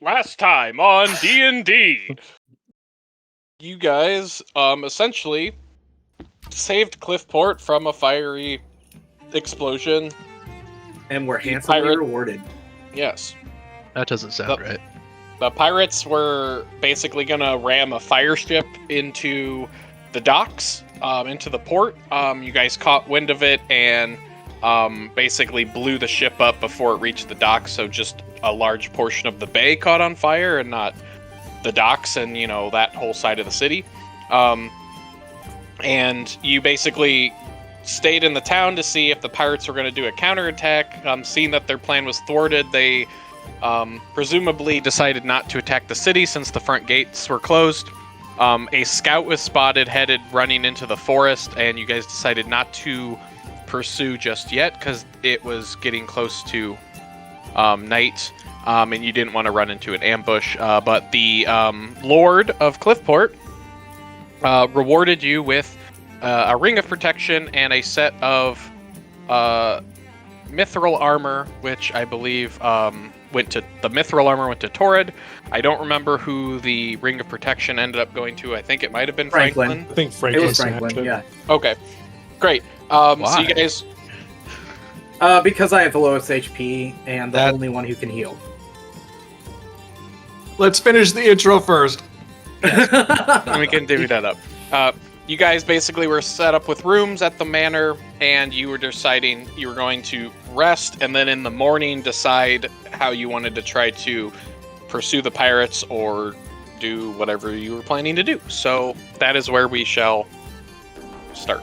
Last time on D&D, you guys essentially saved Cliffport from a fiery explosion. And we're handsomely rewarded. Yes. That doesn't sound right. The pirates were basically going to ram a fire ship into the docks, into the port. You guys caught wind of it and basically blew the ship up before it reached the docks, so just a large portion of the bay caught on fire and not the docks and, you know, that whole side of the city. And you basically stayed in the town to see if the pirates were going to do a counterattack. Seeing that their plan was thwarted, they presumably decided not to attack the city since the front gates were closed. A scout was spotted headed running into the forest, and you guys decided not to pursue just yet because it was getting close to night, and you didn't want to run into an ambush. But the Lord of Cliffport rewarded you with a ring of protection and a set of mithril armor, which I believe went to Torrid. I don't remember who the ring of protection ended up going to. I think it might have been Franklin. I think Franklin. It was Franklin, yeah. Okay, great. So you guys... because I have the lowest HP and the only one who can heal. Let's finish the intro first. And we can divvy that up. You guys basically were set up with rooms at the manor, and you were deciding you were going to rest, and then in the morning decide how you wanted to try to pursue the pirates or do whatever you were planning to do. So that is where we shall start.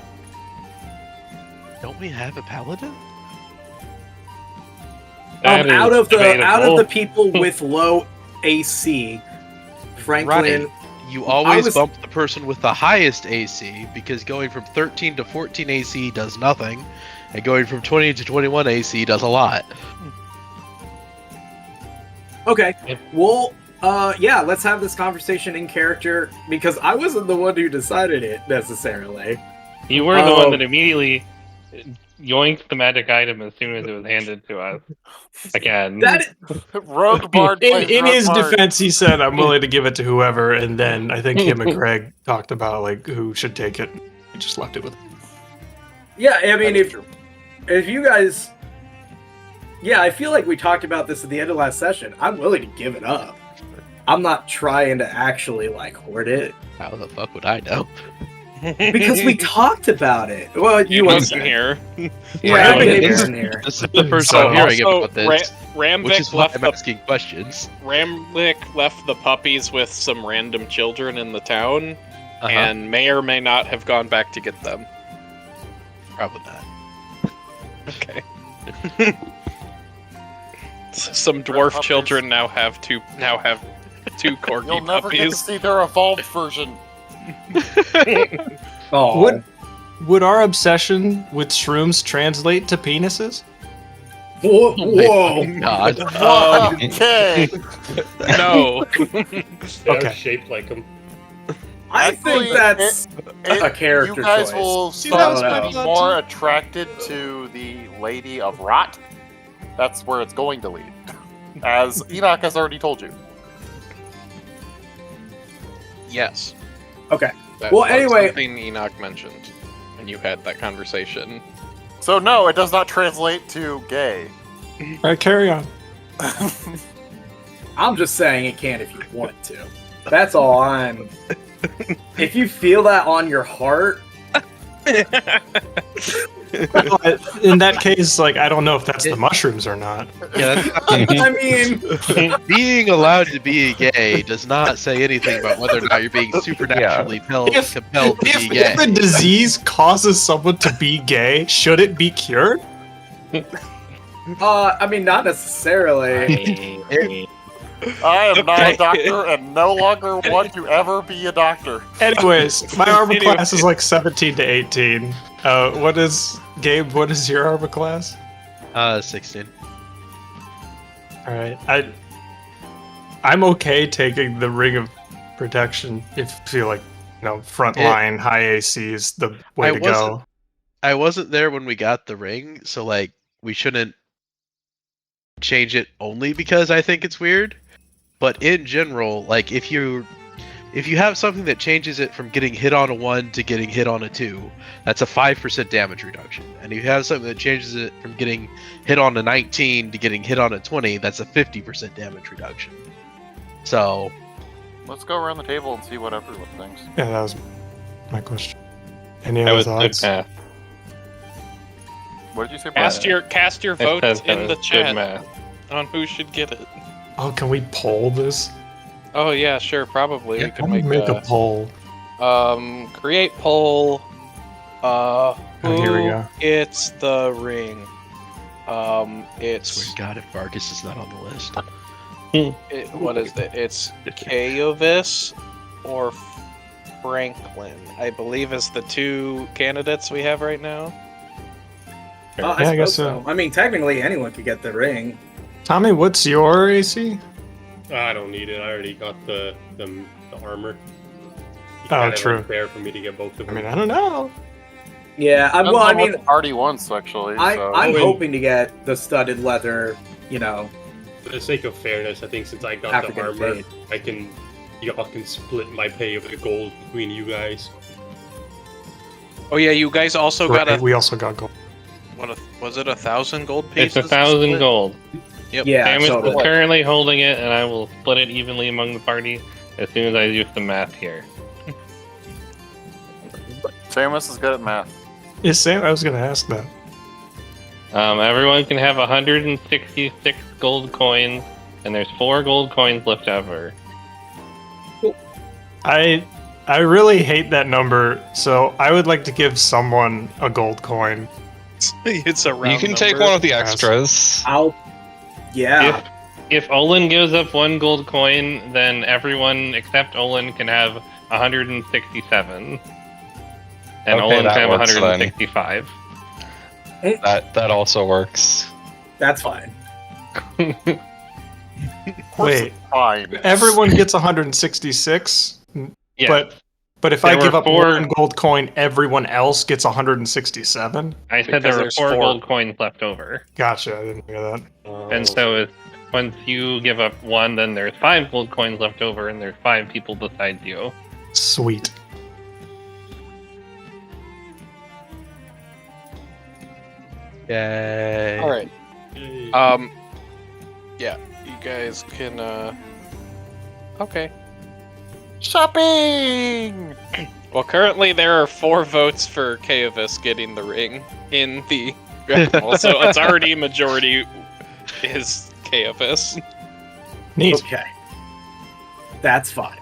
Don't we have a paladin? Out of the people with low AC, Franklin. Right. You always bump the person with the highest AC, because going from 13 to 14 AC does nothing, and going from 20 to 21 AC does a lot. Okay, well, yeah, let's have this conversation in character, because I wasn't the one who decided it, necessarily. You were the one that immediately yoinked the magic item as soon as it was handed to us. Again. Rogue Bard. In his defense, he said, I'm willing to give it to whoever, and then I think him and Greg talked about like who should take it. He just left it with him. Yeah, I mean, if you guys... Yeah, I feel like we talked about this at the end of last session. I'm willing to give it up. I'm not trying to actually, like, hoard it. How the fuck would I know? Because we talked about it. Well, you wasn't here. Yeah, I wasn't here. This is the first time hearing about this. Ramvic which is why left I'm asking questions. Ramvic left the puppies with some random children in the town, and may or may not have gone back to get them. Probably not. Okay. Some dwarf children now have two corgi You'll never puppies. get to see their evolved version. Would our obsession with shrooms translate to penises? Whoa! God. Okay. No. Okay. Shaped like them. I think that's a character You guys choice. will start to be more attracted to the Lady of Rot. That's where it's going to lead. As Enoch has already told you. Yes. Okay. That Well, was anyway... something Enoch mentioned when you had that conversation. So no, it does not translate to gay. All right, carry on. I'm just saying it can if you want to. That's all I'm... If you feel that on your heart... In that case, like, I don't know if that's the mushrooms or not. Yeah, I mean... being allowed to be gay does not say anything about whether or not you're being supernaturally compelled to be gay. If the disease causes someone to be gay, should it be cured? I mean, not necessarily. I am not Okay. a doctor and no longer want to ever be a doctor. Anyways, my armor Anyway. class is like 17 to 18. What is Gabe? What is your armor class? 16. All right, I'm okay taking the ring of protection if you feel like front line high AC is the way to go. I wasn't there when we got the ring, so like we shouldn't change it only because I think it's weird. But in general, like if you have something that changes it from getting hit on a 1 to getting hit on a 2, that's a 5% damage reduction. And if you have something that changes it from getting hit on a 19 to getting hit on a 20, that's a 50% damage reduction. So Let's go around the table and see what everyone thinks. Yeah, that was my question. Any That other was good thoughts? math. What did you say, Brian? Cast your I votes said that in the was good chat math. on who should get it. Oh, can we poll this? Oh yeah, sure, probably. We could Make make a poll. create poll. Who here we go. gets the ring? swear It's to God, if Vargas is not on the list. what is it? It's Kaovis or Franklin. I believe is the two candidates we have right now. I guess so. I mean, technically, anyone could get the ring. Tommy, what's your AC? I don't need it. I already got the armor. It's Oh, kind of true. unfair for me to get both of I them. mean, I don't know. Yeah, Depends well, I on what mean, the party wants, actually. so. I'm When- hoping to get the studded leather. For the sake of fairness, I think since I got After the getting armor, paid. y'all can split my pay of the gold between you guys. Oh yeah, you guys also Right, got we also got gold. was it 1,000 gold It's pieces? 1,000 split? gold. Yep. Yeah, Samus totally. is currently holding it, and I will split it evenly among the party as soon as I use the math here. Samus is good at math. Is Sam? I was gonna ask that. Everyone can have 166 gold coins, and there's 4 gold coins left over. I really hate that number, so I would like to give someone a gold coin. It's a round You can take number. one of the extras. Yeah. If Olin gives up 1 gold coin, then everyone except Olin can have 167. And Okay, Olin that can have works then. 165. That also works. That's fine. Wait, Fine. everyone gets 166, Yeah, but if There I give were up 4 one gold coin, everyone else gets 167. I said because there were there's 4 4. gold coins left over. Gotcha, I didn't hear that. And so once you give up 1, then there's 5 gold coins left over, and there's 5 people besides you. Sweet. Yay. All right. Yeah, you guys can. Okay. Shopping! Well, currently there are 4 votes for Kaovis getting the ring in the Grapple, so it's already majority is Kaovis. Neat. Okay. That's fine.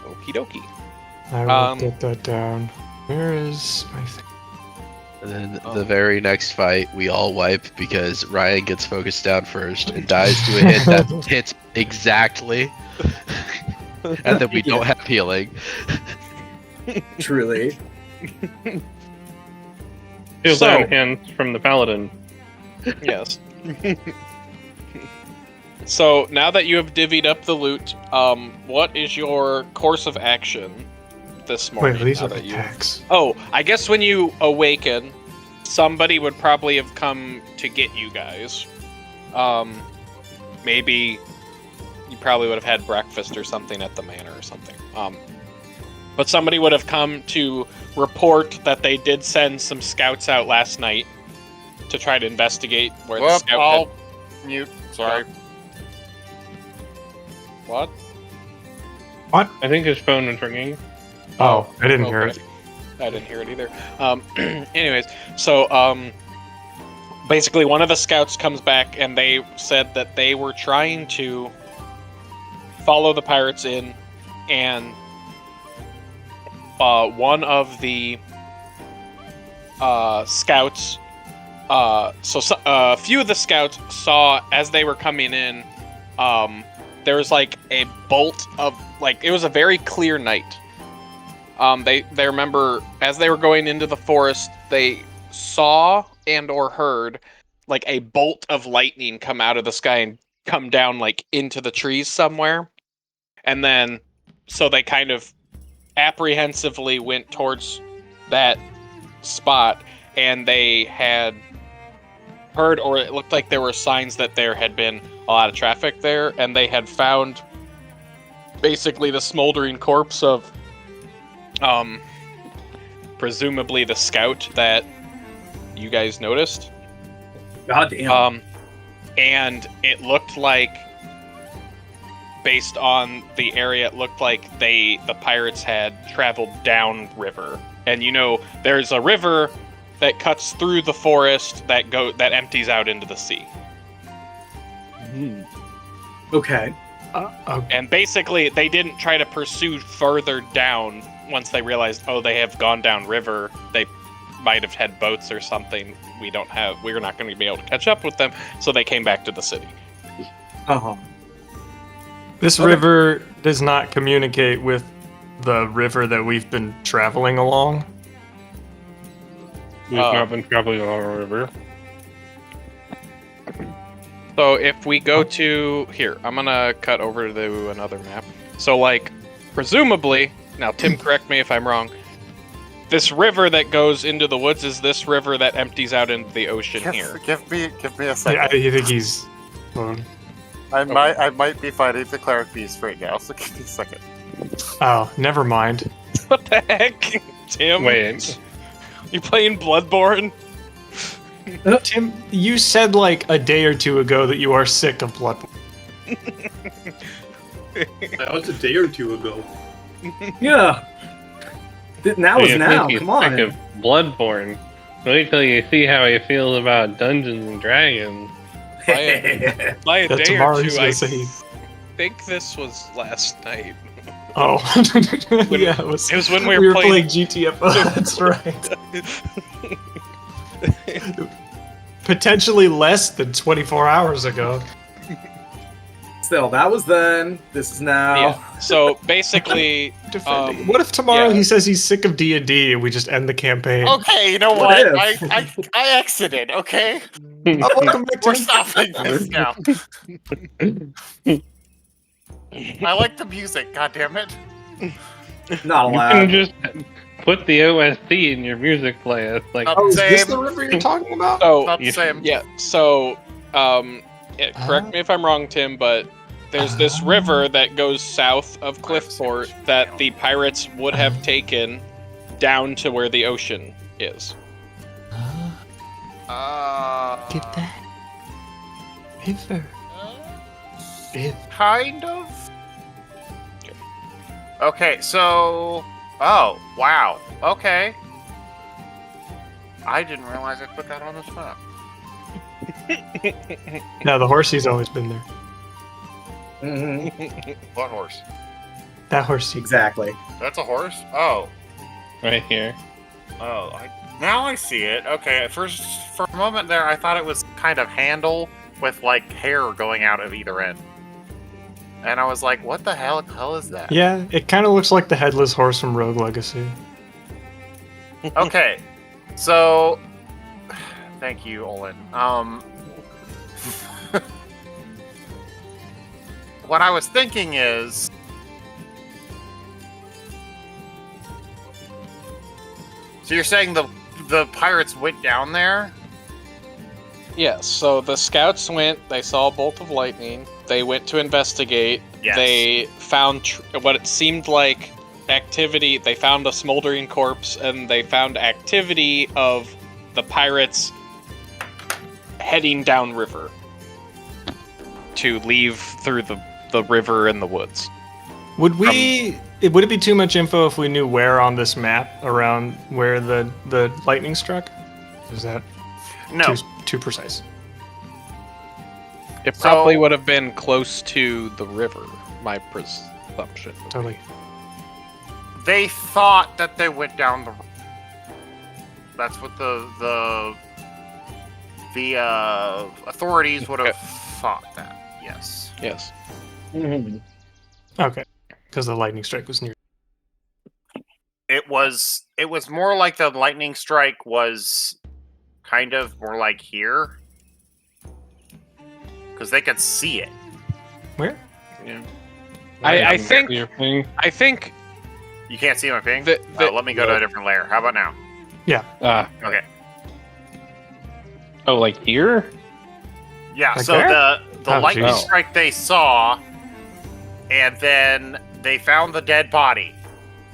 Okie dokie. I will Um, get that down. Where is my thing? And then the very next fight, we all wipe because Ryan gets focused down first and dies to a hit that hits exactly. And then we don't have healing. Truly. Feels So- down hands from the paladin. Yes. So now that you have divvied up the loot, what is your course of action this morning? Wait, these now are that the you- attacks. Oh, I guess when you awaken, somebody would probably have come to get you guys. Maybe you probably would have had breakfast or something at the manor or something. But somebody would have come to report that they did send some scouts out last night to try to investigate where the Well, scout I'll mute. Sorry. What? I think his phone was ringing. Oh, I didn't hear it. Okay. I didn't hear it either. Anyways, so basically one of the scouts comes back and they said that they were trying to follow the pirates in, and one of the scouts a few of the scouts saw as they were coming in, there was like a bolt of it was a very clear night. They remember as they were going into the forest, they saw and or heard like a bolt of lightning come out of the sky and come down like into the trees somewhere. And then so they kind of apprehensively went towards that spot, and they had heard, or it looked like there were signs that there had been a lot of traffic there, and they had found basically the smoldering corpse of presumably the scout that you guys noticed. God damn. And it looked like, based on the area, it looked like the pirates had traveled down river. And there's a river that cuts through the forest that empties out into the sea. Okay. And basically, they didn't try to pursue further down once they realized, they have gone down river. They might have had boats or something. We're not going to be able to catch up with them, so they came back to the city. Uh-huh. This river does not communicate with the river that we've been traveling along. We've not been traveling along a river. So if we go to here, I'm gonna cut over to another map. So presumably, now Tim, correct me if I'm wrong. This river that goes into the woods is this river that empties out into the ocean here. Give me a second. I think he's. I might be fighting the cleric beast right now, so give me a second. Oh, never mind. What the heck, Tim? Wait. You playing Bloodborne? Tim, you said a day or two ago that you are sick of Bloodborne. That was a day or two ago. Yeah. Now is now. He's Come on. sick of Bloodborne. Wait till you see how he feels about Dungeons and Dragons. By a That day tomorrow or he's two, gonna I say. think this was last night. Oh, yeah, it was when we were playing GTFO. That's right. Potentially less than 24 hours ago. Still, that was then. This is now. Yeah. So basically, What if tomorrow yeah. he says he's sick of D&D and we just end the campaign? Okay, you know What what? if? I exited. Okay, Oh, welcome back to we're stopping this now. I like the music. God damn it! Not You allowed. can just put the OST in your music playlist. Oh, is this Same. the river you're talking about? so Not the same. yeah. So, correct me if I'm wrong, Tim, but there's this river that goes south of Cliffport that the pirates would have taken down to where the ocean is. Get that river. Kind of. Okay, so. Oh, wow. Okay. I didn't realize I put that on this map. No, the horsey's always been there. Mhm. What horse? That horsey. Exactly. That's a horse? Oh. Right here. Oh, now I see it. Okay, for a moment there, I thought it was kind of handle with, hair going out of either end. And I was like, what the hell is that? Yeah, it kind of looks like the headless horse from Rogue Legacy. Okay, so... Thank you, Olin. What I was thinking is... So you're saying the pirates went down there? Yes, so the scouts went, they saw a bolt of lightning, they went to investigate, Yes. they found what it seemed like activity, they found a smoldering corpse, and they found activity of the pirates heading downriver to leave through the river and the woods. Would it be too much info if we knew where on this map around where the lightning struck? Is that No. too precise? It probably would have been close to the river, my presumption. Totally. They thought that they went down the... That's what the the authorities would have fought that. Yes. Yes. Okay, because the lightning strike was near. It was more like the lightning strike was kind of more like here. Because they could see it. Where? Yeah. I think Your thing. I think You can't see my ping? The- Let me go to a different layer. How about now? Okay. Okay. Oh, like here? Yeah, Like so there? the Oh, lightning jeez. strike they saw, and then they found the dead body.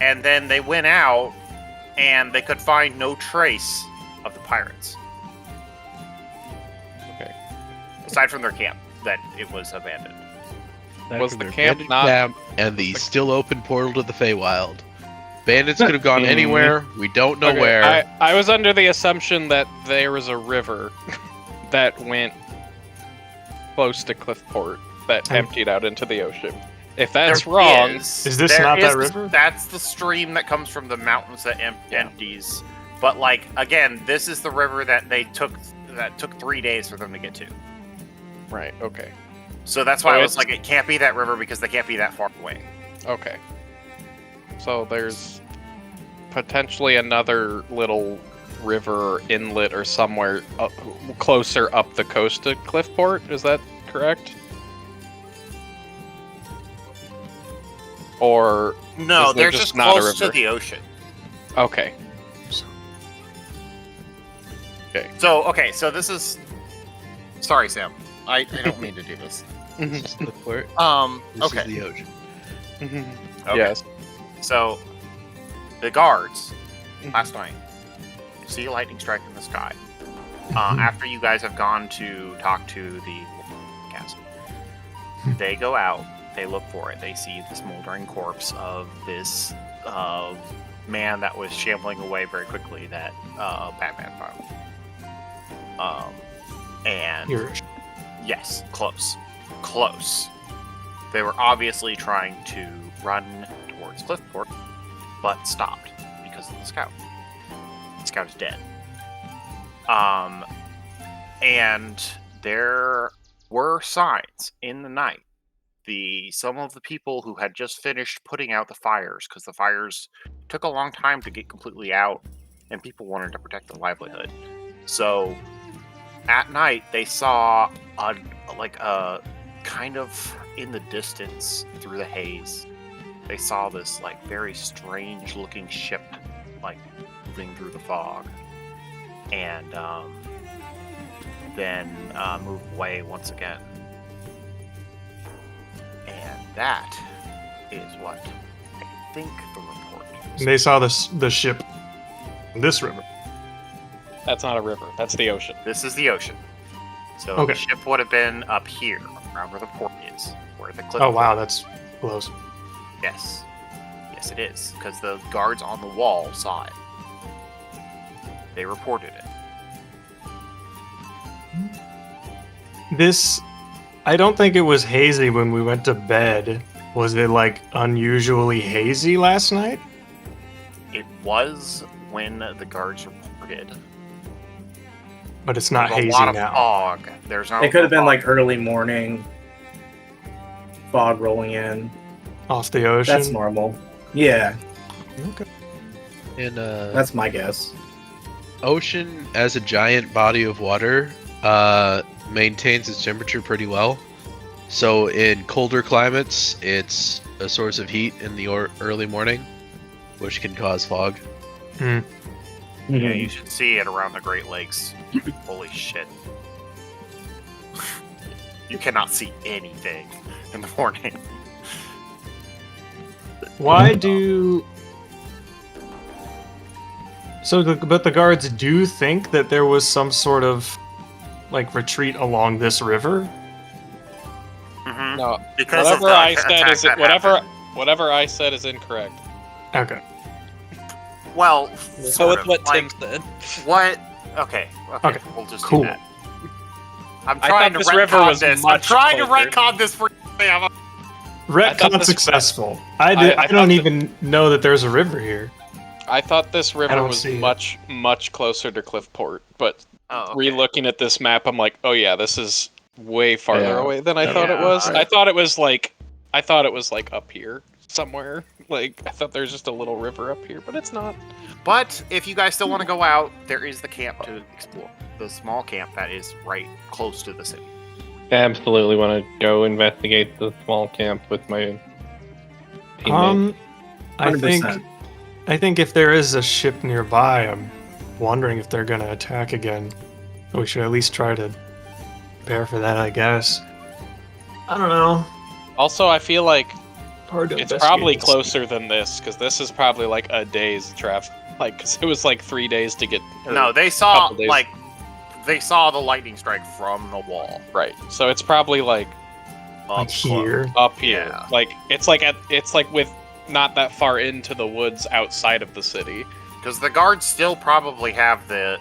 And then they went out, and they could find no trace of the pirates. Okay. Aside from their camp, that it was abandoned. Was the Their camp abandoned not- camp and the still open portal to the Feywild. Bandits could have gone anywhere. We don't know Okay, where. I was under the assumption that there was a river that went close to Cliffport that emptied out into the ocean. If that's There wrong, Is this There not that is- river? That's the stream that comes from the mountains that empties. But like again, this is the river that took 3 days for them to get to. right? Okay, So that's why So I was it's- like, it can't be that river because they can't be that far away. okay. So there's potentially another little river or inlet or somewhere closer up the coast to Cliffport. Is that correct? Or No, Is there they're just just not a close to river? the ocean. okay, So this is. Sorry, Sam. I don't mean to do this. This is Cliffport. This Okay. is the ocean. Okay. yes. So, the guards last night see a lightning strike in the sky. After you guys have gone to talk to the castle, they go out. They look for it. They see the smoldering corpse of this man that was shambling away very quickly. That Batman found. And Here. yes, close. They were obviously trying to run towards Cliffport, but stopped because of the scout. The scout is dead. And there were signs in the night. Some of the people who had just finished putting out the fires, because the fires took a long time to get completely out, and people wanted to protect their livelihood. So at night they saw a kind of in the distance through the haze, they saw this like very strange looking ship like moving through the fog, and then move away once again. And that is what I think the report is. And they saw the ship in this river. That's not a river. That's the ocean. This is the ocean. So Okay. the ship would have been up here, around where the port is, where the cliff. Oh wow, that's close. Yes. Yes, it is, because the guards on the wall saw it. They reported it. This, I don't think it was hazy when we went to bed. Was it like unusually hazy last night? It was when the guards reported. But it's not There's hazy a lot of now. fog. There's no. It could have been fog. like early morning, fog rolling in. Off the ocean. That's normal. Yeah, Okay. And that's my guess. ocean as a giant body of water maintains its temperature pretty well. So in colder climates, it's a source of heat in the early morning, which can cause fog. Yeah, Mhm. you should see it around the Great Lakes. Holy shit. You cannot see anything in the morning. Why do? But the guards do think that there was some sort of like retreat along this river. Mhm. No, Because of whatever the I attack said is that whatever happened. whatever I said is incorrect. Okay. Well, So sort with of, what like, Tim said. What? Okay. Okay, We'll just cool. do that. I'm I trying thought to this river retcon was this. I'm much trying to closer. retcon this for Sam. thought Retcon this- successful. I I thought don't that- even know that there's a river here. I thought this river don't was see it. much closer to Cliffport, but Oh, okay. re-looking at this map, I'm like, oh yeah, this is way farther Yeah. away than I Yeah. thought it was. Yeah. I thought it was like up here somewhere. Like I thought there's just a little river up here, but it's not. But if you guys still want to go out, there is the camp to explore. The small camp that is right close to the city. I absolutely want to go investigate the small camp with my teammates. I think if there is a ship nearby, I'm wondering if they're gonna attack again. We should at least try to prepare for that, I guess. I don't know. Also, I feel like Hard to it's investigate probably this. closer than this because this is probably like a day's traffic. Like, 'cause it was like 3 days to get. or No, they saw couple days. they saw the lightning strike from the wall. Right. So it's probably like Like here. up here. Yeah. Like it's like with not that far into the woods outside of the city. Because the guards still probably have the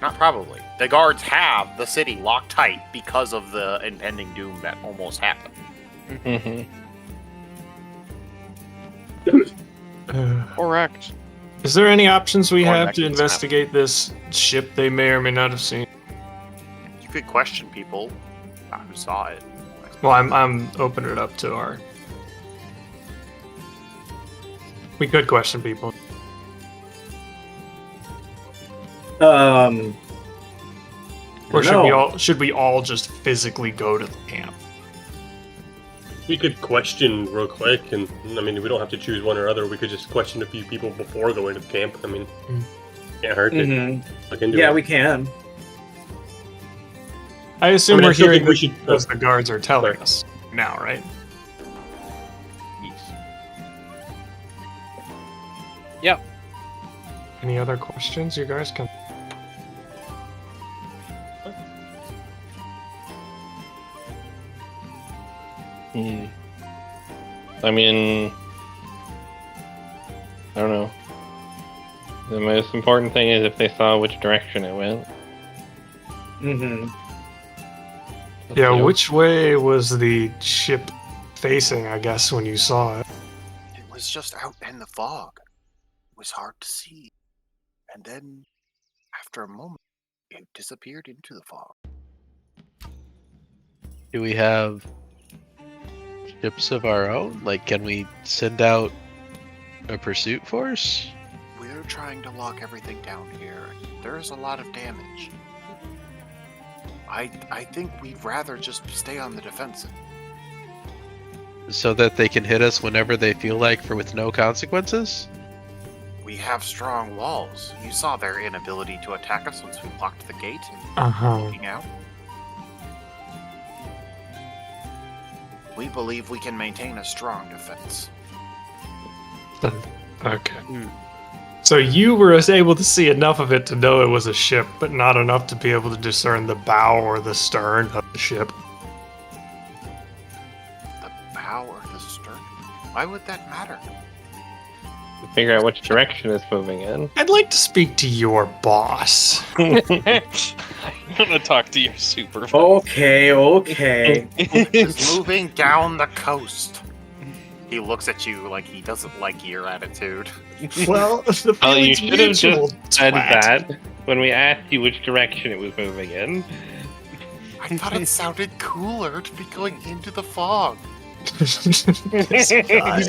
not probably. The guards have the city locked tight because of the impending doom that almost happened. Mhm. Correct. Is there any options we Going have back to to this map. investigate this ship they may or may not have seen? You could question people who saw it. Well, I'm opening it up to our. We could question people. Or should we all just physically go to the camp? We could question real quick, and I mean, we don't have to choose one or other. We could just question a few people before going to the camp. I mean, can't hurt to look into Yeah, it. we can. I assume I mean, I we're still hearing think we this should- because the guards are telling Sorry. us now, right? Yep. Any other questions you guys can? I mean, I don't know. The most important thing is if they saw which direction it went. Mm-hmm. Yeah, Yep. which way was the ship facing, I guess, when you saw it? It was just out in the fog. It was hard to see. And then, after a moment, it disappeared into the fog. Do we have ships of our own? Like, can we send out a pursuit force? We're trying to lock everything down here. There's a lot of damage. I think we'd rather just stay on the defensive. So that they can hit us whenever they feel like with no consequences? We have strong walls. You saw their inability to attack us once we locked the gate and Uh-huh. looking out. We believe we can maintain a strong defense. Okay. So you were able to see enough of it to know it was a ship, but not enough to be able to discern the bow or the stern of the ship. The bow or the stern? Why would that matter? Figure out which direction it's moving in. I'd like to speak to your boss. I'm gonna talk to your supervisor. Okay. It's moving down the coast. He looks at you like he doesn't like your attitude. Well, the Oh, you feeling's should have mutual, just said twat. that when we asked you which direction it was moving in. I thought it sounded cooler to be going into the fog. This guy.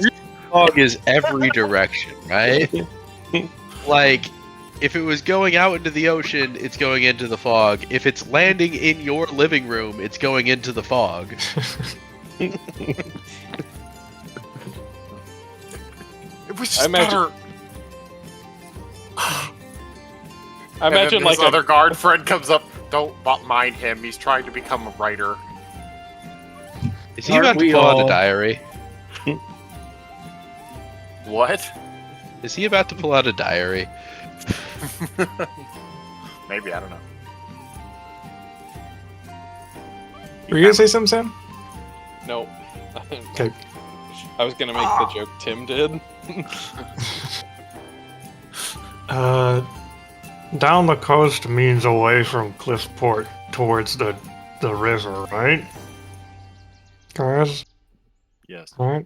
Fog is every direction, right? Like, if it was going out into the ocean, it's going into the fog. If it's landing in your living room, it's going into the fog. It was I just imagine- better. I And imagine then like his other guard friend comes up. Don't mind him. He's trying to become a writer. Is he Aren't about to we pull out all? a diary? What? Is he about to pull out a diary? Maybe, I don't know. Were you gonna say something, Sam? no. Okay. I was gonna make the joke Tim did. Down the coast means away from Cliffport towards the river, right? Guys, Yes. right?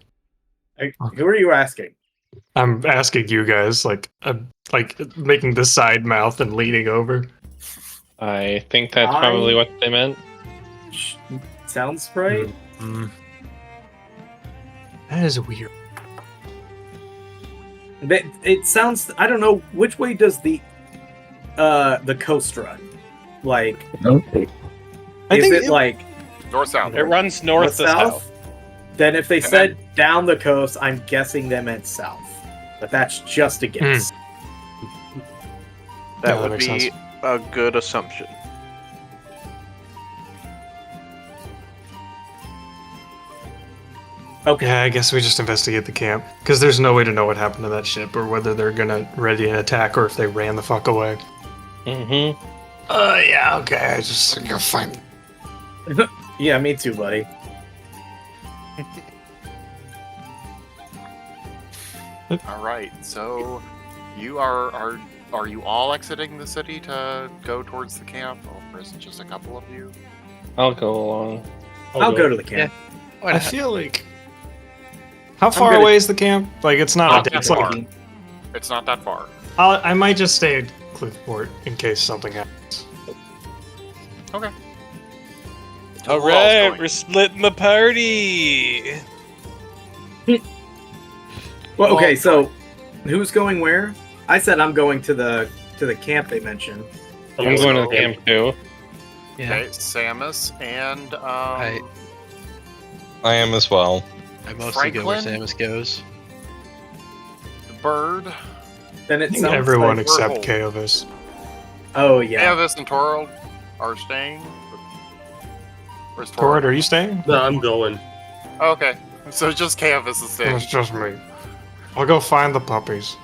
Who are you asking? I'm asking you guys, like making the side mouth and leaning over. I think that's probably what they meant. Sounds right. Mm. That is weird. It sounds. I don't know which way does the coast run. Like, I is think it like North south. It runs north to south. Then if they And said down the coast, I'm guessing they meant south. But that's just a guess. That Yeah, that would makes be sense. a good assumption. Okay. Yeah, I guess we just investigate the camp because there's no way to know what happened to that ship or whether they're gonna ready an attack or if they ran the fuck away. Mm-hmm. Yeah, okay. I just think you'll find. Yeah, me too, buddy. All right. So, you are you all exiting the city to go towards the camp, or is it just a couple of you? I'll go along. I'll go to the camp. I feel like. How far gonna- away is the camp? Like it's not. Not that It's like far. It's not that far. I might just stay at Cliffport in case something happens. Okay. All Who all's right, going? we're splitting the party. Well, okay, so who's going where? I said I'm going to the camp they mentioned. I'm going to the camp too. Okay, Samus and I am as well. I mostly go where Franklin? Samus goes. the bird. Then I it think sounds everyone like, except Purple. Kaovis. Oh yeah. Avis and Toro are staying. Where's Torrid, are you staying? No, I'm going. Okay, so just Kavis is staying. It's just me. I'll go find the puppies.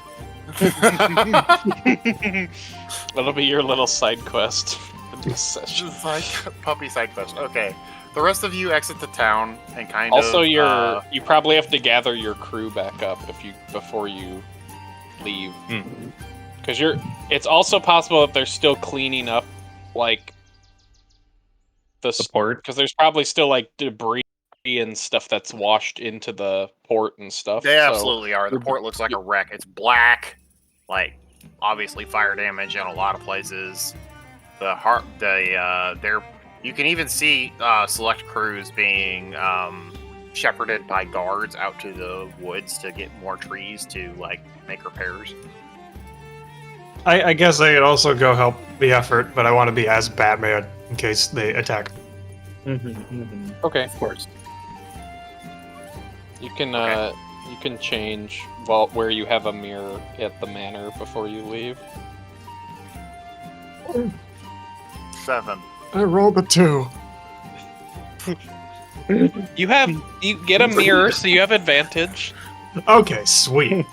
That'll be your little side quest for this session. Just like puppy side quest. Okay, the rest of you exit the town and kind Also, of. you probably have to gather your crew back up before you leave, because It's also possible that they're still cleaning up, like the port. because there's probably still like debris and stuff that's washed into the port and stuff. They so- absolutely are. The port looks like a wreck. It's black, like obviously fire damage in a lot of places. You can even see select crews being shepherded by guards out to the woods to get more trees to like make repairs. I guess I could also go help the effort, but I want to be as Batman in case they attack. Okay, Of course. you can change where you have a mirror at the manor before you leave. 7. I rolled a 2. You get a mirror, so you have advantage. Okay, sweet.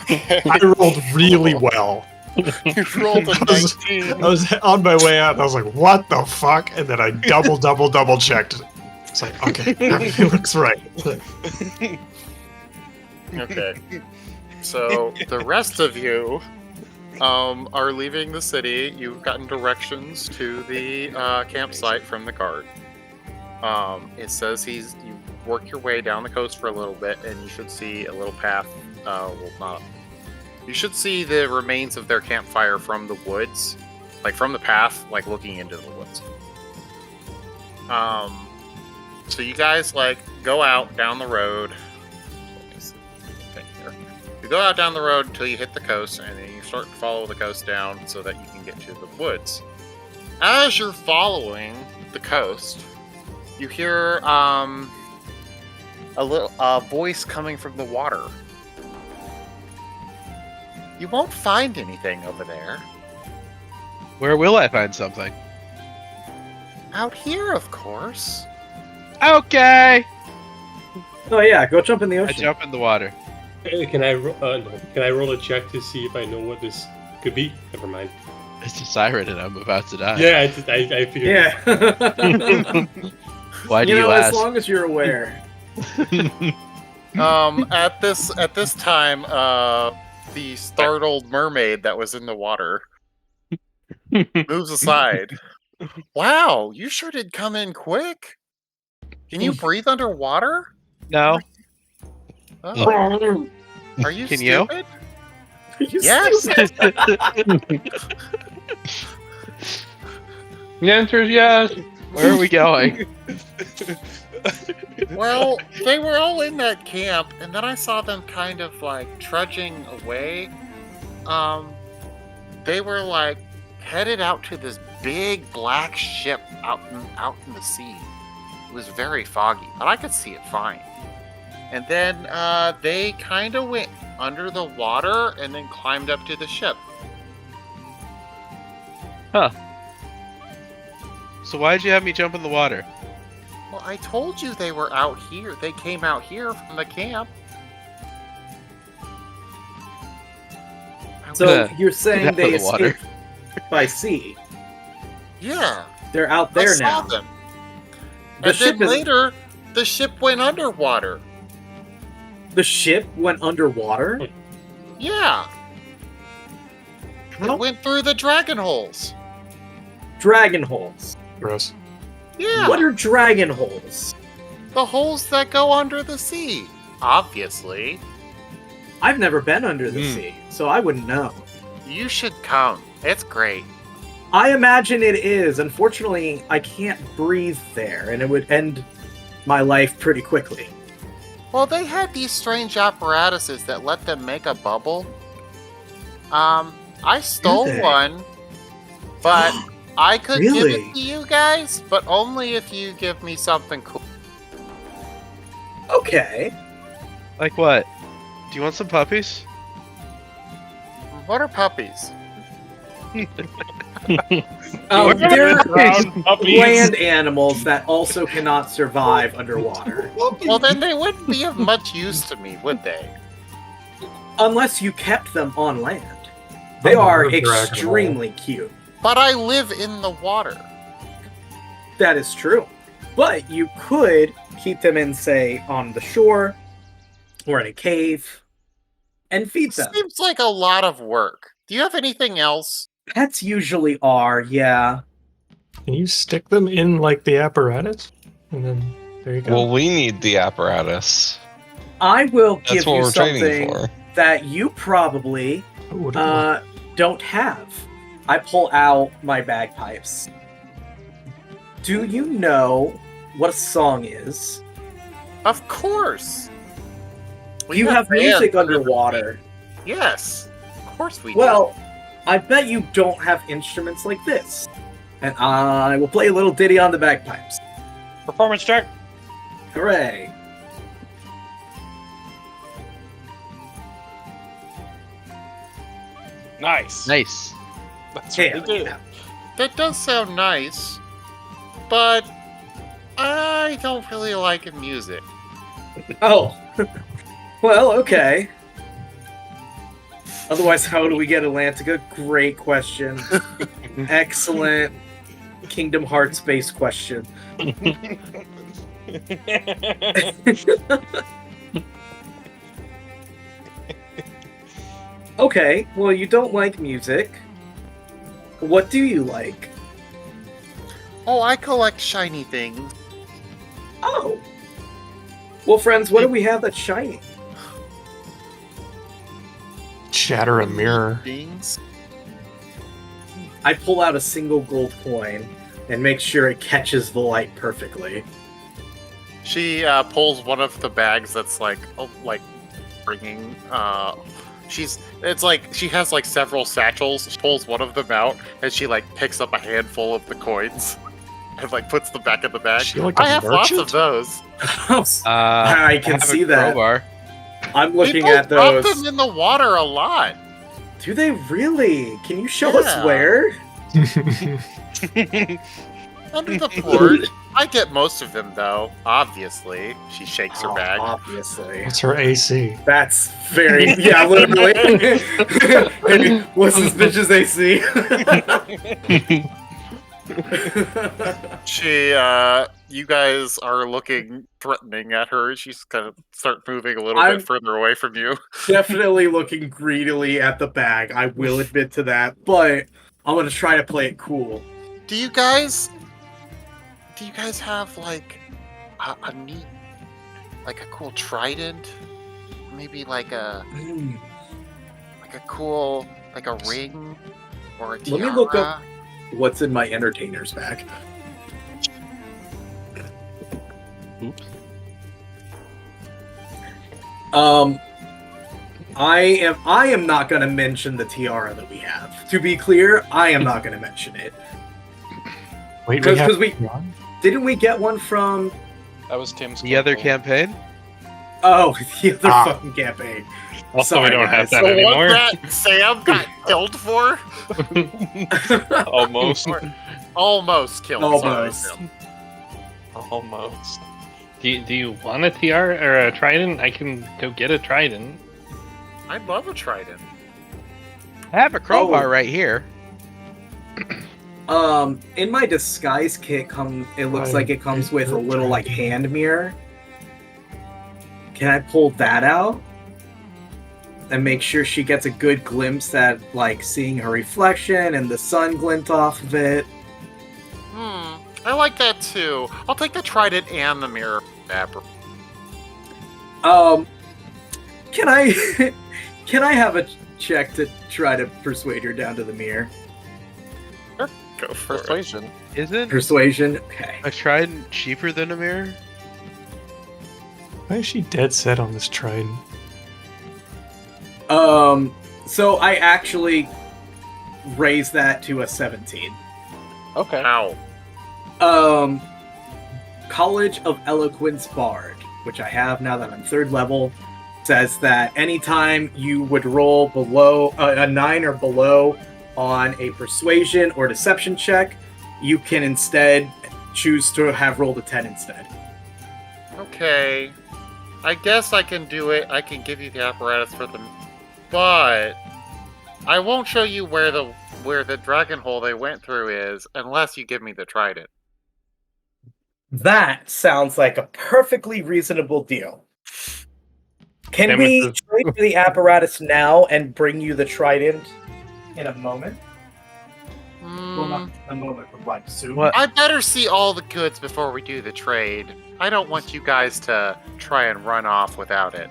I rolled really well. You rolled a 19. I was on my way out and I was like, what the fuck? And then I double checked. It's like, okay, everything looks right. Okay. So the rest of you are leaving the city. You've gotten directions to the campsite from the guard. It says you work your way down the coast for a little bit, and you should see a little path. You should see the remains of their campfire from the woods, like from the path, like looking into the woods. So you guys like go out down the road. You go out down the road until you hit the coast, and then you start to follow the coast down so that you can get to the woods. As you're following the coast, you hear a voice coming from the water. You won't find anything over there. Where will I find something? Out here, of course. Okay. Oh yeah, go jump in the I ocean. jump in the water. Can I roll a check to see if I know what this could be? Never mind. It's a siren, and I'm about to die. Yeah, I figured. Yeah. Why do you you know, as ask? long as you're aware. At this time, the startled mermaid that was in the water moves aside. Wow, you sure did come in quick. Can you breathe underwater? No. Oh. Are you Can you? stupid? You Yes. stupid. The answer is yes. Where are we going? Well, they were all in that camp, and then I saw them kind of like trudging away. They were like headed out to this big black ship out in the sea. It was very foggy, but I could see it fine. And then they kind of went under the water and then climbed up to the ship. So why'd you have me jump in the water? Well, I told you they were out here. They came out here from the camp. So you're saying Out they of the water. escaped by sea? Yeah, They're out I there saw now. them. The And ship then is- later, the ship went underwater. The ship went underwater? Yeah, How? it went through the dragon holes. Dragon holes. Gross. Yeah, What are dragon holes? the holes that go under the sea. Obviously, I've never been under the sea, so I wouldn't know. you should come. It's great. I imagine it is. Unfortunately, I can't breathe there, and it would end my life pretty quickly. Well, they had these strange apparatuses that let them make a bubble. I stole they? one, but I could give Really? it to you guys, but only if you give me something cool. Okay. Like what? Do you want some puppies? What are puppies? Oh, they're Brown puppies. land animals that also cannot survive underwater. Well, then they wouldn't be of much use to me, would they? Unless you kept them on land. They I'm a are dragon hole. extremely cute. But I live in the water. That is true. But you could keep them in, say, on the shore or in a cave and feed them. Seems like a lot of work. Do you have anything else? Pets usually are, yeah. Can you stick them in like the apparatus? And then there you go. Well, we need the apparatus. I will That's give what you we're training something for. that you probably Who would've known? don't have. I pull out my bagpipes. Do you know what a song is? Of course. We You have music bands. underwater. Yes. Of course we do. Well, I bet you don't have instruments like this. And I will play a little ditty on the bagpipes. Performance check. Hooray. Nice. Nice. That's what Hell we do. yeah. That does sound nice, but I don't really like music. Oh. Well, okay. Otherwise, how do we get Atlantica? Great question. Excellent Kingdom Hearts based question. Okay, well, you don't like music. What do you like? Oh, I collect shiny things. Oh. Well, friends, what do we have that's shiny? Shatter a mirror. Things. I pull out a single gold coin and make sure it catches the light perfectly. She pulls one of the bags that's like bringing. It's like she has like several satchels. She pulls one of them out and she like picks up a handful of the coins and like puts them back in the bag. She like a I have lots merchant? of those. I can have a see that. crowbar. I'm looking People at drop those. them in the water a lot. Do they really? Can you show Yeah. us where? Under the port. I get most of them though. Obviously, she shakes her Oh, bag. obviously. What's her AC? That's very yeah, literally. Hey, what's this bitch's AC? You guys are looking threatening at her. She's gonna start moving a little I'm- bit further away from you. Definitely looking greedily at the bag. I will admit to that, but I'm gonna try to play it cool. Do you guys have like a neat, like a cool trident? Maybe like a cool, like a ring or a tiara? Let me look up- what's in my entertainer's bag. Oops. I am not going to mention the tiara that we have. To be clear, I am not going to mention it. Wait, Because didn't we get one from That was Tim's. The other campaign. campaign? the other fucking campaign? Also, Sorry, we don't have guys. that The anymore. one that Sam got killed for? Almost. Almost killed. Almost. Sorry, Sam. Almost. Do you want a TR or a trident? I can go get a trident. I'd love a trident. I have a crowbar Oh. right here. In my disguise kit, it looks like it comes with a little like hand mirror. Can I pull that out and make sure she gets a good glimpse at like seeing her reflection and the sun glint off of it? I like that too. I'll take the trident and the mirror. Can I can I have a check to try to persuade her down to the mirror? Go for it. Persuasion. Isn't Persuasion. Okay. a trident cheaper than a mirror? Why is she dead set on this trident? So I actually raised that to a 17. Okay. Ow. College of Eloquence Bard, which I have now that I'm 3rd level, says that anytime you would roll below a 9 or below on a persuasion or deception check, you can instead choose to have rolled a 10 instead. Okay. I guess I can do it. I can give you the apparatus for them, but I won't show you where the dragon hole they went through is unless you give me the trident. That sounds like a perfectly reasonable deal. Can Damn we it. trade for the apparatus now and bring you the trident in a moment? Well, not a moment, but like soon. What? I better see all the goods before we do the trade. I don't want you guys to try and run off without it.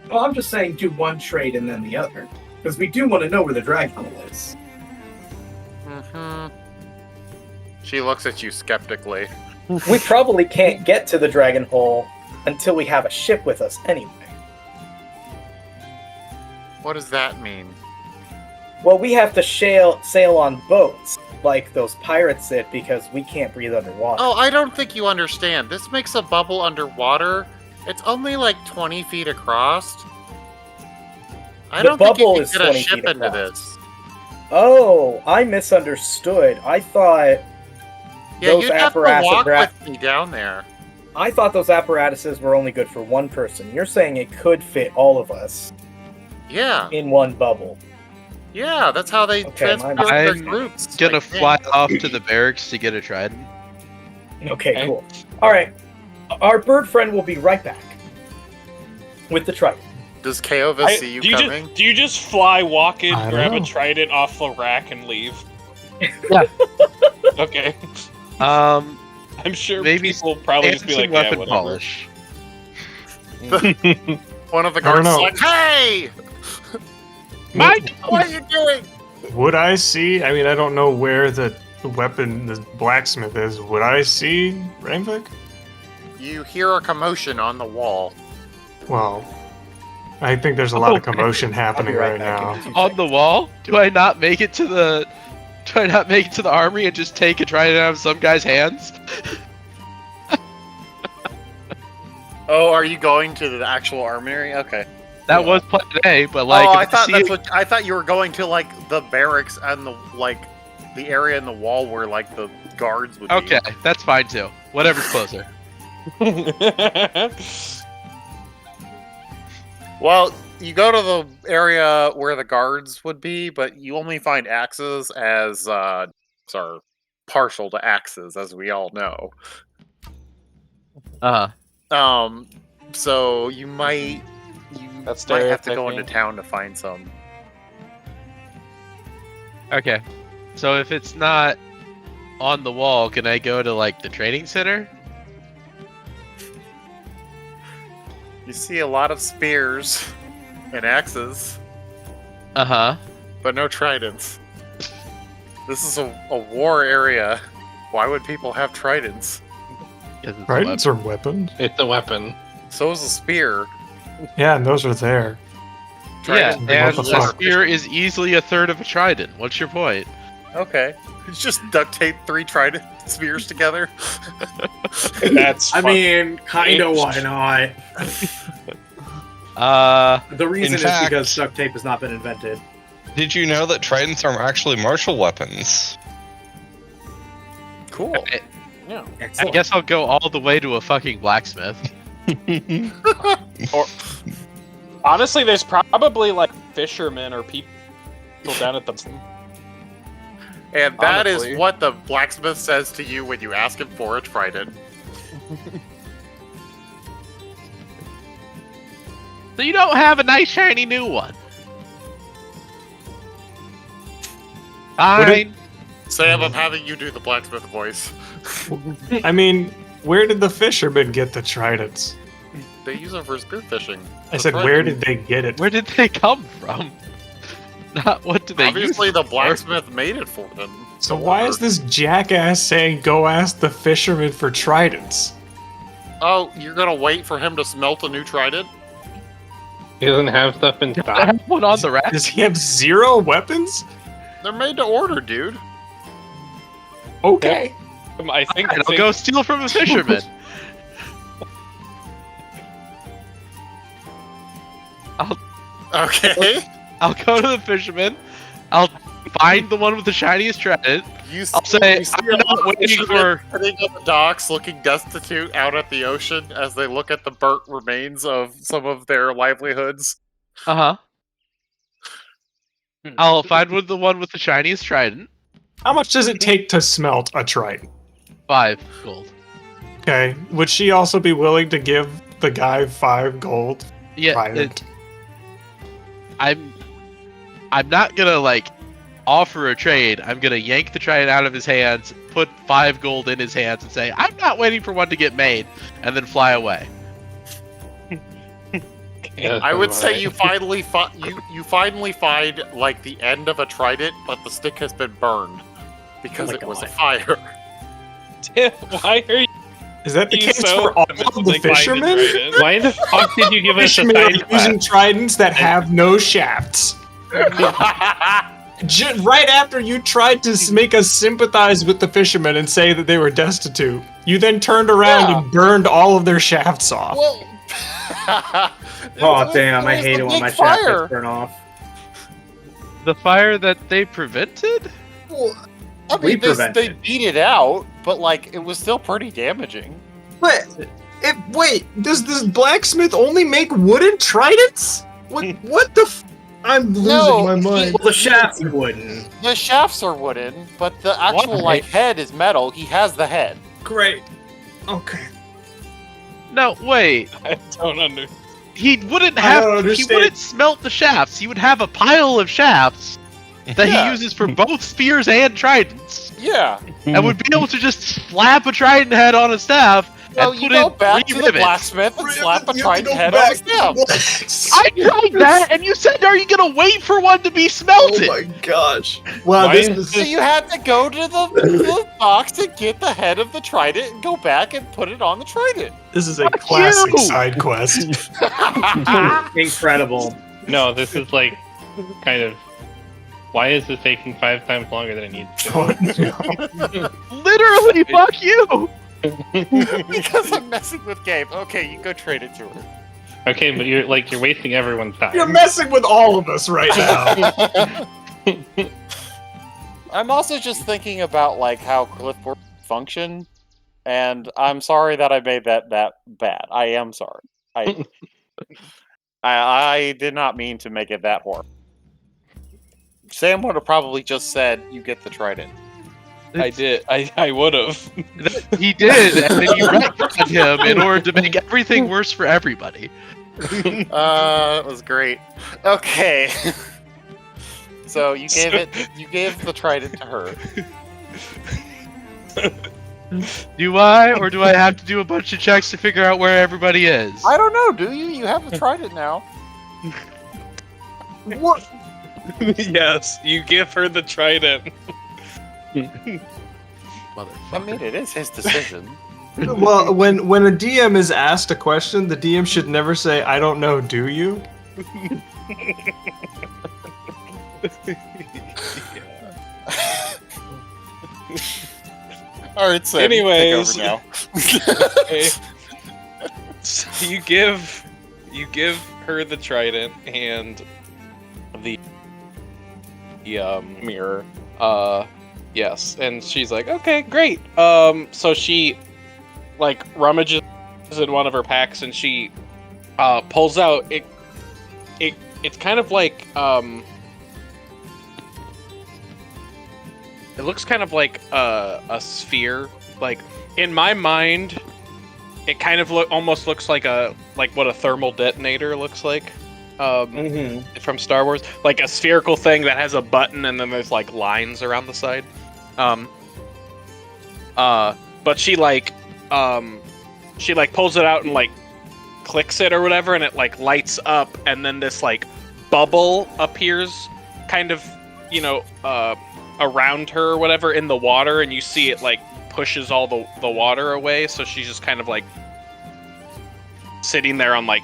Well, I'm just saying do one trade and then the other. Because we do want to know where the dragon hole is. Mm-hmm. She looks at you skeptically. We probably can't get to the dragon hole until we have a ship with us anyway. What does that mean? Well, we have to sail on boats, like those pirates did, because we can't breathe underwater. Oh, I don't think you understand. This makes a bubble underwater. It's only like 20 feet across. I The don't think you bubble can is get a 20 ship feet into across. this. Oh, I misunderstood. I thought Yeah, those you'd have to apparatus- walk with me down there. those apparatuses were only good for one person. You're saying it could fit all of us Yeah, in one bubble. yeah, that's how they Okay, transport my their I'm groups. Gonna like, fly off to the barracks to get a trident. Okay, cool. All right, our bird friend will be right back with the trident. Does Kaova see you coming? Do you just fly, walk in, I don't grab a know. trident off the rack, and leave? Yeah. Okay. Um, I'm sure Maybe people will probably just and be some like, yeah, weapon whatever. polish. One of the I don't guards is know. like, "Hey, Mike! what are you doing?" Would I see? I mean, I don't know where the weapon, the blacksmith is. Would I see Rainvik? You hear a commotion on the wall. Well, I think there's a lot of Okay. commotion I'll happening be right back in now. 2 On seconds. the wall? Do I not make it to the? Do I not make it to the armory and just take a trident out of some guy's hands? Oh, are you going to the actual armory? Okay. That was plan A, but like, oh, if I thought see that's it- what I thought you were going to like the barracks and the area in the wall where like the guards would be. Okay, that's fine too. Whatever's closer. Well, you go to the area where the guards would be, but you only find axes as are partial to axes, as we all know. Uh huh. So you might That's might have to go stereotyping. into town to find some. Okay. So if it's not on the wall, can I go to like the training center? You see a lot of spears and axes, Uh huh. but no tridents. This is a war area. Why would people have tridents? Tridents are weapons. It's a weapon. So is a spear. Yeah, and those are there. Yeah, Trident- and What the the fuck? spear is easily a third of a trident. What's your point? Okay. It's just duct tape 3 trident spears together. That's. I mean, kinda. Why not? The reason is fact- because duct tape has not been invented. Did you know that tridents are actually martial weapons? Cool. I Excellent. guess I'll go all the way to a fucking blacksmith. Or, honestly, there's probably like fishermen or people down at the. And that Honestly. is what the blacksmith says to you when you ask him for a trident. So you don't have a nice shiny new one. Fine. Sam, I'm having you do the blacksmith voice. I mean, where did the fishermen get the tridents? They use them for spearfishing. I said, where did they get it? Where did they come from? Not what did they Obviously, use the it for? blacksmith made it for them. So why is this jackass saying, go ask the fishermen for tridents? Oh, you're gonna wait for him to smelt a new trident? He doesn't have stuff in I stock. have one on the rack. Does he have 0 weapons? They're made to order, dude. Okay. I think. Fine, I'll go steal from a fisherman. Okay. I'll go to the fisherman. I'll find the one with the shiniest trident. You I'll say, you I'm not waiting fishermen for... sitting on the docks, looking destitute out at the ocean as they look at the burnt remains of some of their livelihoods. Uh-huh. I'll find the one with the shiniest trident. How much does it take to smelt a trident? 5 gold. Okay. Would she also be willing to give the guy 5 gold? Yeah, Trident. I'm not gonna, like, offer a trade. I'm gonna yank the trident out of his hands, put 5 gold in his hands, and say, I'm not waiting for one to get made, and then fly away. Yeah, I would that's say right. you finally find like the end of a trident, but the stick has been burned because Oh my it was a God. fire. Why are you Is that the case so for all adamant of that the they find a fishermen? trident? Why the fuck did you give us a Fishermen are side using quest? tridents that have no shafts. Right after you tried to make us sympathize with the fishermen and say that they were destitute, you then turned around Yeah. and burned all of their shafts off. Well, Oh damn! I was hate the it when big my shaft fire. gets burned off. The fire that they prevented? I We mean, they prevented. beat it out, but like it was still pretty damaging. But wait, does this blacksmith only make wooden tridents? What the? I'm losing No, my mind. Well, the shafts wouldn't. The shafts are wooden, but the actual Why? like head is metal. He has the head. Great. Okay. No, wait. I don't understand. He wouldn't I have. don't He understand. wouldn't smelt the shafts. He would have a pile of shafts that Yeah. he uses for both spears and tridents, Yeah. and would be able to just slap a trident head on a staff So and you put go in back 3 to the rivets. blacksmith and slap a trident head on his staff. I tried that, and you said, "Are you gonna wait for one to be smelted?" Oh gosh. Wow, Why this is is So you had to go to the box to get the head of the trident and go back and put it on the trident. this is a Fuck classic you. side quest. Incredible. No, this is like kind of. Why is this taking 5 times longer than it needs to? Oh, no. Literally, fuck you. Because I'm messing with Gabe. Okay, you go trade it to her. Okay, but you're wasting everyone's time. You're messing with all of us right now. I'm also just thinking about like how clipboards function, and I'm sorry that I made that bad. I am sorry. I did not mean to make it that horrible. Sam would have probably just said, "You get the trident." I did. I would have. He did, and then you retconned him in order to make everything worse for everybody. That was great. Okay. So you gave the trident to her. Do I, or do I have to do a bunch of checks to figure out where everybody is? I don't know, do you? You have the trident now. What? Yes, you give her the trident. Motherfucker. I mean, it is his decision. Well, when a DM is asked a question, the DM should never say, "I don't know, do you?" All right, Sam. Anyways. Take over now. Okay. So you give her the trident and the mirror. Yes, and she's like, okay, great. So she like rummages in one of her packs and she pulls out it's kind of like it looks kind of like a sphere. Like in my mind, it kind of almost looks like what a thermal detonator looks like from Star Wars, like a spherical thing that has a button and then there's like lines around the side. But she pulls it out and like clicks it or whatever, and it like lights up, and then this like bubble appears, kind of, around her or whatever in the water, and you see it like pushes all the water away, so she's just kind of like sitting there on like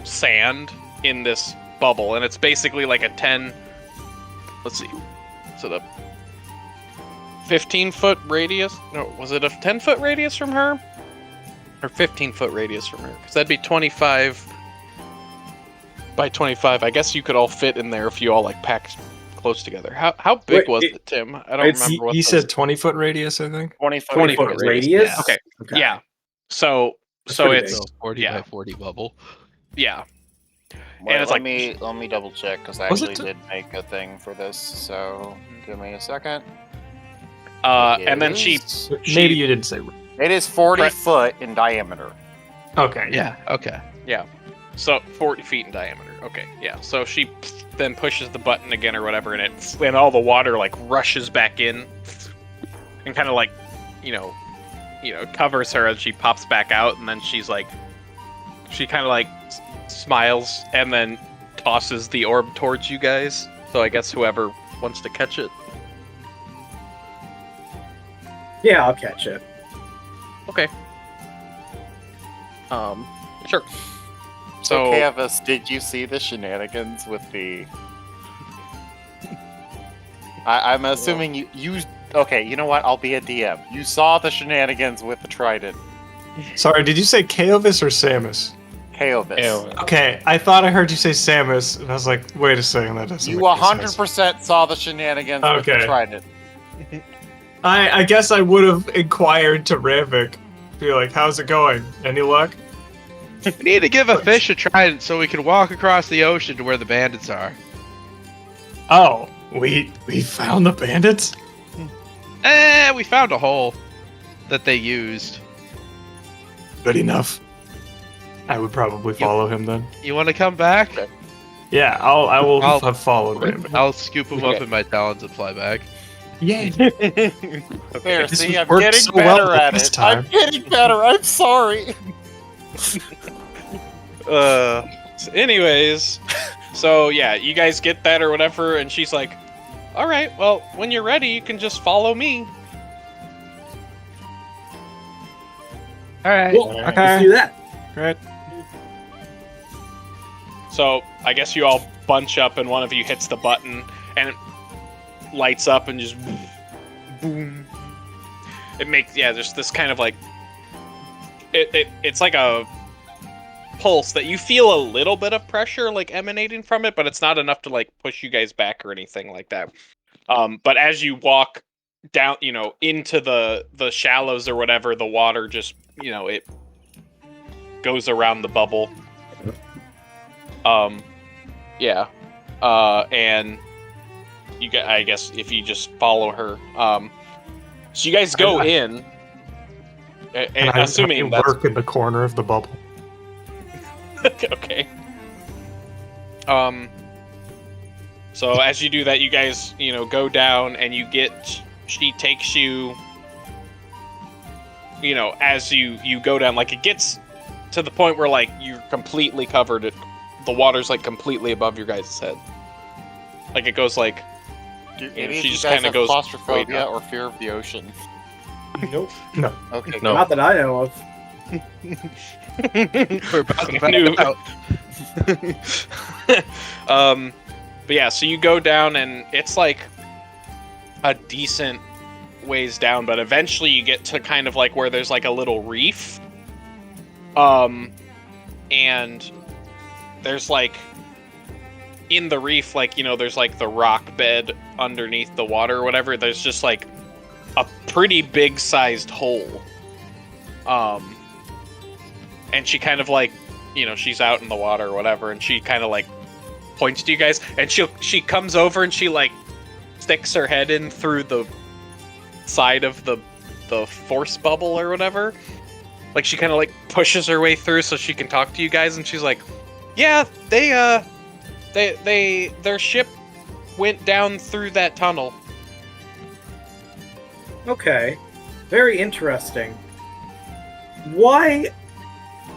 sand in this bubble, and it's basically like a 10, let's see, is it a 15-foot radius? No, was it a 10-foot radius from her? Or 15-foot radius from her? Because that'd be 25 by 25. I guess you could all fit in there if you all like packed close together. How big was it, Tim? I don't remember what he said 20-foot radius, I think. 20-foot radius? Yeah. Okay. Yeah. So it's 40 yeah. by 40 bubble. Yeah. Wait, and it's let like me double check because I Was actually it did make a thing for this. So give me a second. and then she Maybe you didn't say. It is 40 Right. foot in diameter. Okay. Yeah, okay. so 40 feet in diameter. Okay, yeah. So she then pushes the button again or whatever, and all the water like rushes back in, and kind of like, covers her as she pops back out, and then she's like, she kind of like smiles and then tosses the orb towards you guys. So I guess whoever wants to catch it. Yeah, I'll catch it. Okay. Sure. So, Canvas, did you see the shenanigans with the? I'm assuming you. Okay, you know what? I'll be a DM. You saw the shenanigans with the trident. Sorry, did you say Kaovis or Samus? Kaovis. Okay, I thought I heard you say Samus, and I was like, wait a second, that doesn't You make any sense. 100% saw the shenanigans with the Okay. trident. I guess I would have inquired to Ravik. Be like, how's it going? Any luck? We need to give a fish a trident so we can walk across the ocean to where the bandits are. Oh, we found the bandits? We found a hole that they used. Good enough. I would probably follow him then. You want to come back? Yeah, I will I'll- have followed him. I'll scoop him up in my talons and fly back. Yay. There, This see, I'm worked getting so better well at this it. time. I'm getting better. I'm sorry. so anyways, so yeah, you guys get that or whatever, and she's like, all right, well, when you're ready, you can just follow me. All right. Cool. Let's do that. Right. So I guess you all bunch up, and one of you hits the button, and it lights up, and just boom. It makes there's this kind of like it's like a pulse that you feel a little bit of pressure like emanating from it, but it's not enough to like push you guys back or anything like that. But as you walk down, into the shallows or whatever, the water just it goes around the bubble. And I guess if you just follow her, so you guys go in, And I assuming that's lurk in the corner of the bubble. okay. So as you do that, you guys, go down, and she takes you, as you go down, like it gets to the point where like you're completely covered. The water's like completely above your guys' head. Like it goes like Do Yeah, any of she you just guys kinda have goes way claustrophobia down. or fear of the ocean? Nope. No. Okay, No. Not that I know of. We're about to Knew. find out. But yeah, so you go down and it's like a decent ways down, but eventually you get to kind of like where there's like a little reef. And there's like in the reef, like, you know, there's like the rock bed underneath the water or whatever. There's just like a pretty big sized hole. And she kind of like, you know, she's out in the water or whatever, and she kind of like points to you guys, and she comes over and she like sticks her head in through the side of the force bubble or whatever. Like she kind of like pushes her way through so she can talk to you guys, and she's like, "Yeah, their ship went down through that tunnel." Okay. Very interesting. Why?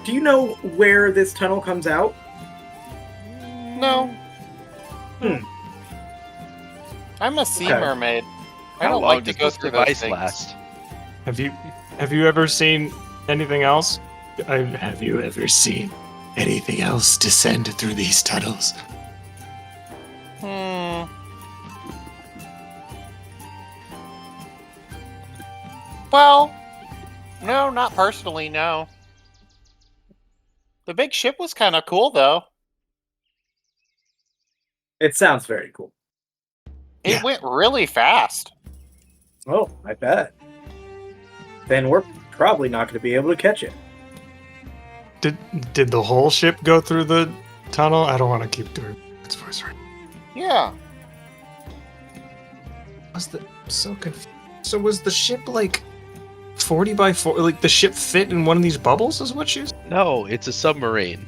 Do you know where this tunnel comes out? No. Hmm. I'm a sea Okay. mermaid. I How don't long like to does go this through those device things. last? Have you ever seen anything else? Have you ever seen anything else descend through these tunnels? Well, no, not personally, no. The big ship was kind of cool, though. It sounds very cool. It Yeah. went really fast. Oh, I bet. Then we're probably not going to be able to catch it. Did the whole ship go through the tunnel? I don't want to keep doing its voice right. Yeah. So was the ship like 40 by 4? Like the ship fit in one of these bubbles? Is what she's? No, it's a submarine.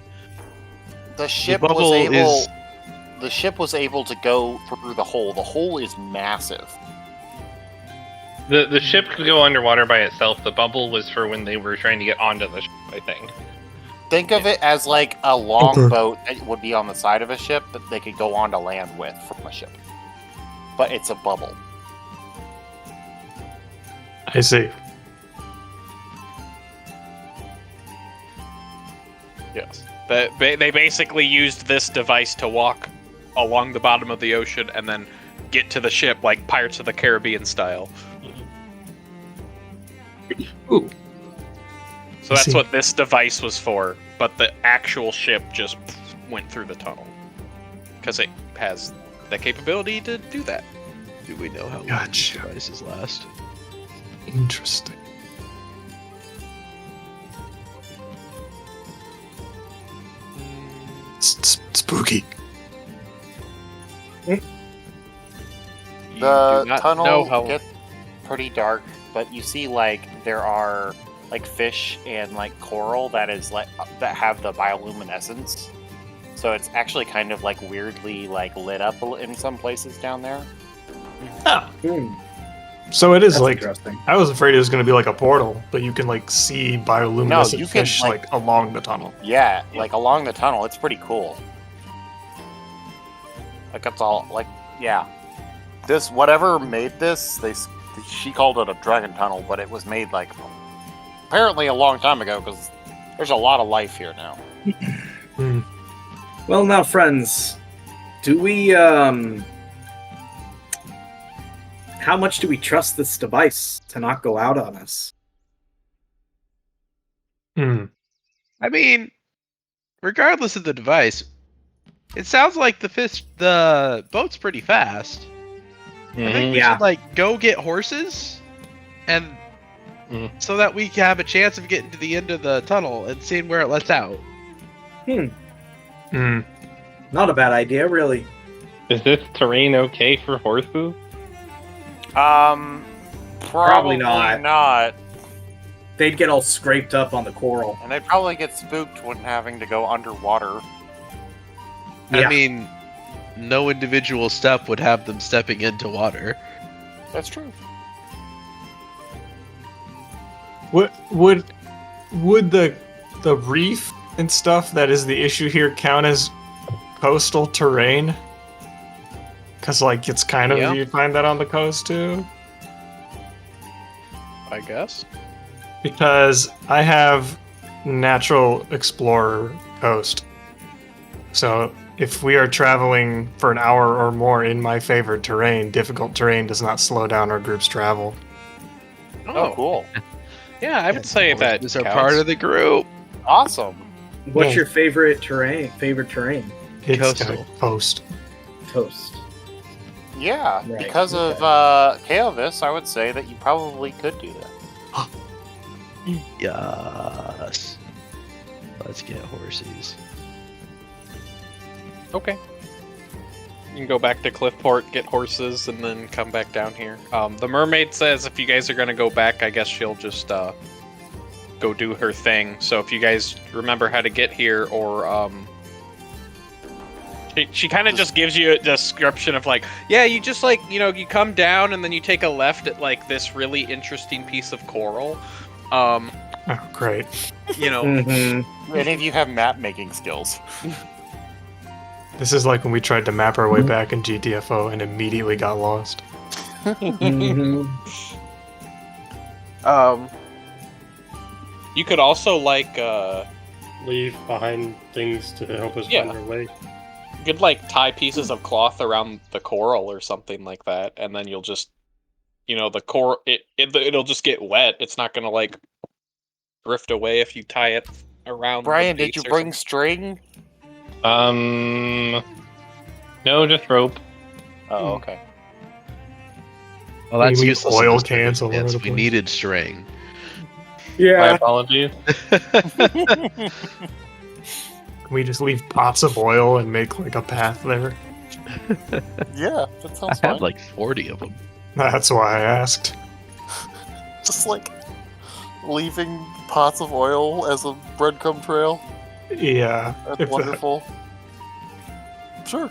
The ship bubble was able. is- The ship was able to go through the hole. The hole is massive. The ship could go underwater by itself. The bubble was for when they were trying to get onto the ship, I think. Think of it as like a long Okay. boat that would be on the side of a ship that they could go onto land with from a ship. But it's a bubble. I see. Yes. They basically used this device to walk along the bottom of the ocean and then get to the ship like Pirates of the Caribbean style. Ooh. So I that's see. what this device was for, but the actual ship just went through the tunnel. Because it has the capability to do that. Do we know how long Gotcha. these devices last? Interesting. Spooky. You The do not tunnel know how. gets pretty dark, but you see like there are like fish and like coral that is like that have the bioluminescence. So it's actually kind of like weirdly like lit up in some places down there. Hmm. So it is That's like interesting. I was afraid it was going to be like a portal, but you can like see bioluminescent you can, fish like- like along the tunnel. Yeah, like along the tunnel, it's pretty cool. Like it's all like yeah. This whatever made this, she called it a dragon tunnel, but it was made like apparently a long time ago because there's a lot of life here now. Well, now, friends, do we, how much do we trust this device to not go out on us? Hmm. I mean, regardless of the device, it sounds like the boat's pretty fast. I think we Yeah. should like go get horses, and so that we have a chance of getting to the end of the tunnel and seeing where it lets out. Hmm. Not a bad idea, really. Is this terrain okay for horses? Probably not. not. They'd get all scraped up on the coral. And they'd probably get spooked when having to go underwater. Yeah. I mean, no individual step would have them stepping into water. That's true. Would the reef and stuff that is the issue here count as coastal terrain? Because, like, it's kind of, Yeah. you find that on the coast, too. I guess. Because I have Natural Explorer Coast. So, if we are traveling for an hour or more in my favored terrain, difficult terrain does not slow down our group's travel. Oh, cool. Yeah, I would say that Horses are counts. part of the group. Awesome. What's Yeah. your favorite terrain? Favorite terrain? It's Coastal. coast. Toast. Yeah, Right, because okay. of Kaovis, I would say that you probably could do that. Yes. Let's get horses. Okay. You can go back to Cliffport, get horses, and then come back down here. The mermaid says if you guys are gonna go back, I guess she'll just go do her thing. So if you guys remember how to get here, or she kind of just gives you a description of like, yeah, you just like, you know, you come down and then you take a left at like this really interesting piece of coral. Oh, great. You know, Mm-hmm. Any of you have map making skills? This is like when we tried to map our way back in GTFO and immediately got lost. Mm-hmm. you could also like Leave behind things to help us Yeah. find our way. you could like tie pieces of cloth around the coral or something like that, and then you'll just, you know, the coral it'll just get wet. It's not gonna like drift away if you tie it around. Brian, the did you base or bring string? No, just rope. Oh, okay. Well, that's We need useless. oil in this cans all over circumstance. the We place. needed string. My Yeah. apologies. Can we just leave pots of oil and make like a path there? Yeah, that I sounds have fine. like 40 of them. That's why I asked. Just like leaving pots of oil as a breadcrumb trail. Yeah. That's if that- wonderful. Sure.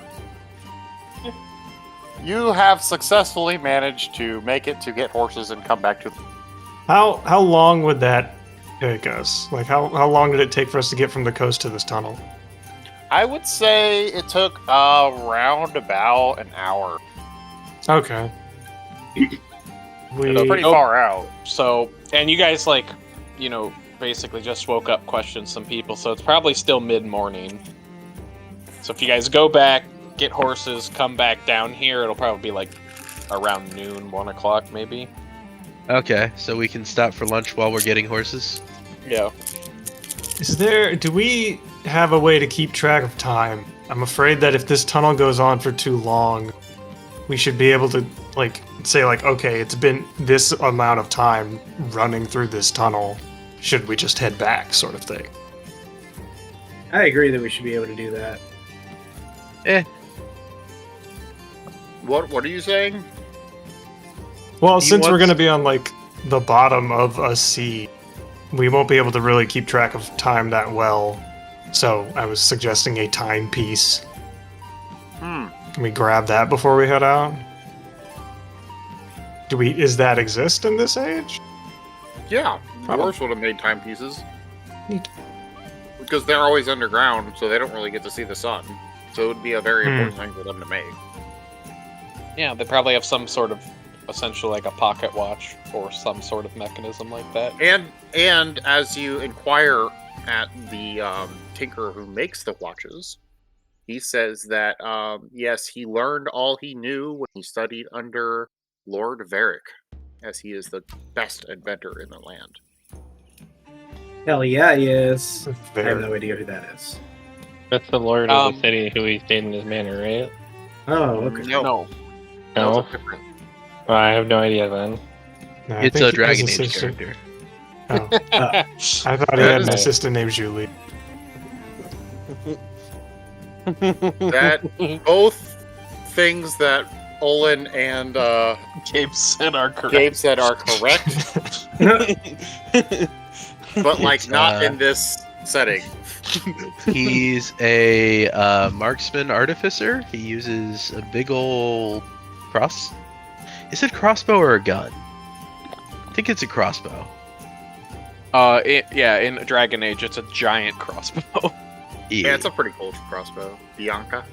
You have successfully managed to make it to get horses and come back to. How long would that take us? Like how long did it take for us to get from the coast to this tunnel? I would say it took around about an hour. Okay. It's We pretty Nope. far out. So, and you guys like, you know, basically just woke up, questioned some people, so it's probably still mid-morning. So if you guys go back, get horses, come back down here, it'll probably be like around noon, 1 o'clock maybe. Okay, so we can stop for lunch while we're getting horses. Yeah. do we have a way to keep track of time? I'm afraid that if this tunnel goes on for too long, we should be able to like say like, okay, it's been this amount of time running through this tunnel. Should we just head back, sort of thing? I agree that we should be able to do that. What are you saying? Well, He since we're wants- going to be on like the bottom of a sea, we won't be able to really keep track of time that well. So I was suggesting a timepiece. Hmm. Can we grab that before we head out? Is that exist in this age? Yeah, Probably. Dwarves would have made timepieces. Neat. Because they're always underground, so they don't really get to see the sun. So it would be a very Hmm. important thing for them to make. Yeah, they probably have some sort of, essentially like a pocket watch or some sort of mechanism like that. And as you inquire at the tinker who makes the watches, he says that yes, he learned all he knew when he studied under Lord Varric, as he is the best inventor in the land. Hell yeah, he is. I have Very. no idea who that is. That's the lord of Um, the city who he stayed in his manor, right? Oh, okay. No, No, that's a different. well, I have no idea then. No, I It's think a he Dragon has Age assistant. character. Oh, I thought he That had is- an assistant named Julie. That both things that Olin and Gabe said are correct. Gabe said are correct, but like not in this setting. He's a marksman artificer. He uses a big ol' cross. Is it crossbow or a gun? I think it's a crossbow. In Dragon Age, it's a giant crossbow. Yeah, it's a pretty cool crossbow. Bianca.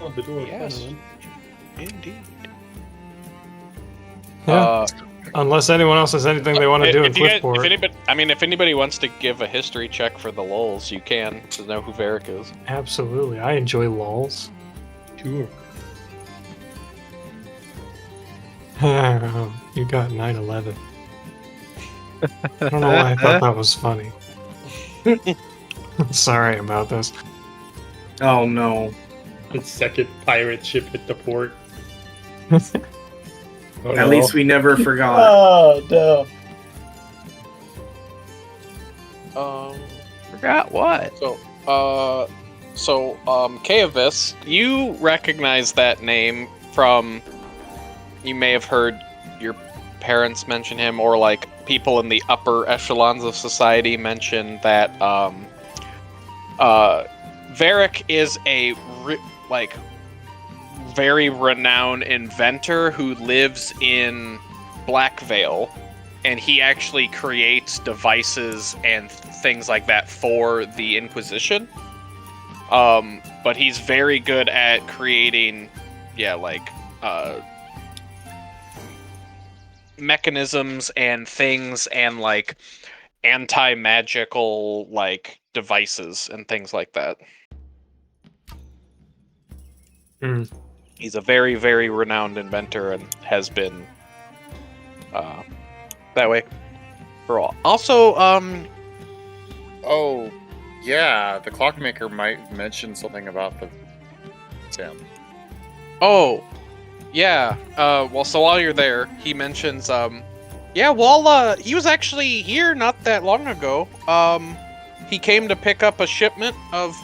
Oh, the door. Yes. Indeed. Yeah. Unless anyone else has anything they want to do in Cliffport. If anybody wants to give a history check for the lulz, you can to know who Varric is. Absolutely. I enjoy lulz. Sure. You got 9/11. I don't know why I thought that was funny. Sorry about this. Oh no. The second pirate ship hit the port. Oh, At least we never forgot. Oh no. Forgot what? Kaevis, you recognize that name from. You may have heard your parents mention him, or like people in the upper echelons of society mention that Varric is a very renowned inventor who lives in Blackvale, and he actually creates devices and things like that for the Inquisition. But he's very good at creating, mechanisms and things and like anti-magical like devices and things like that. He's a very, very renowned inventor and has been that way for all. Also, Oh, yeah, the clockmaker might mention something about the Sam. Oh, yeah. So while you're there, he mentions, he was actually here not that long ago. He came to pick up a shipment of,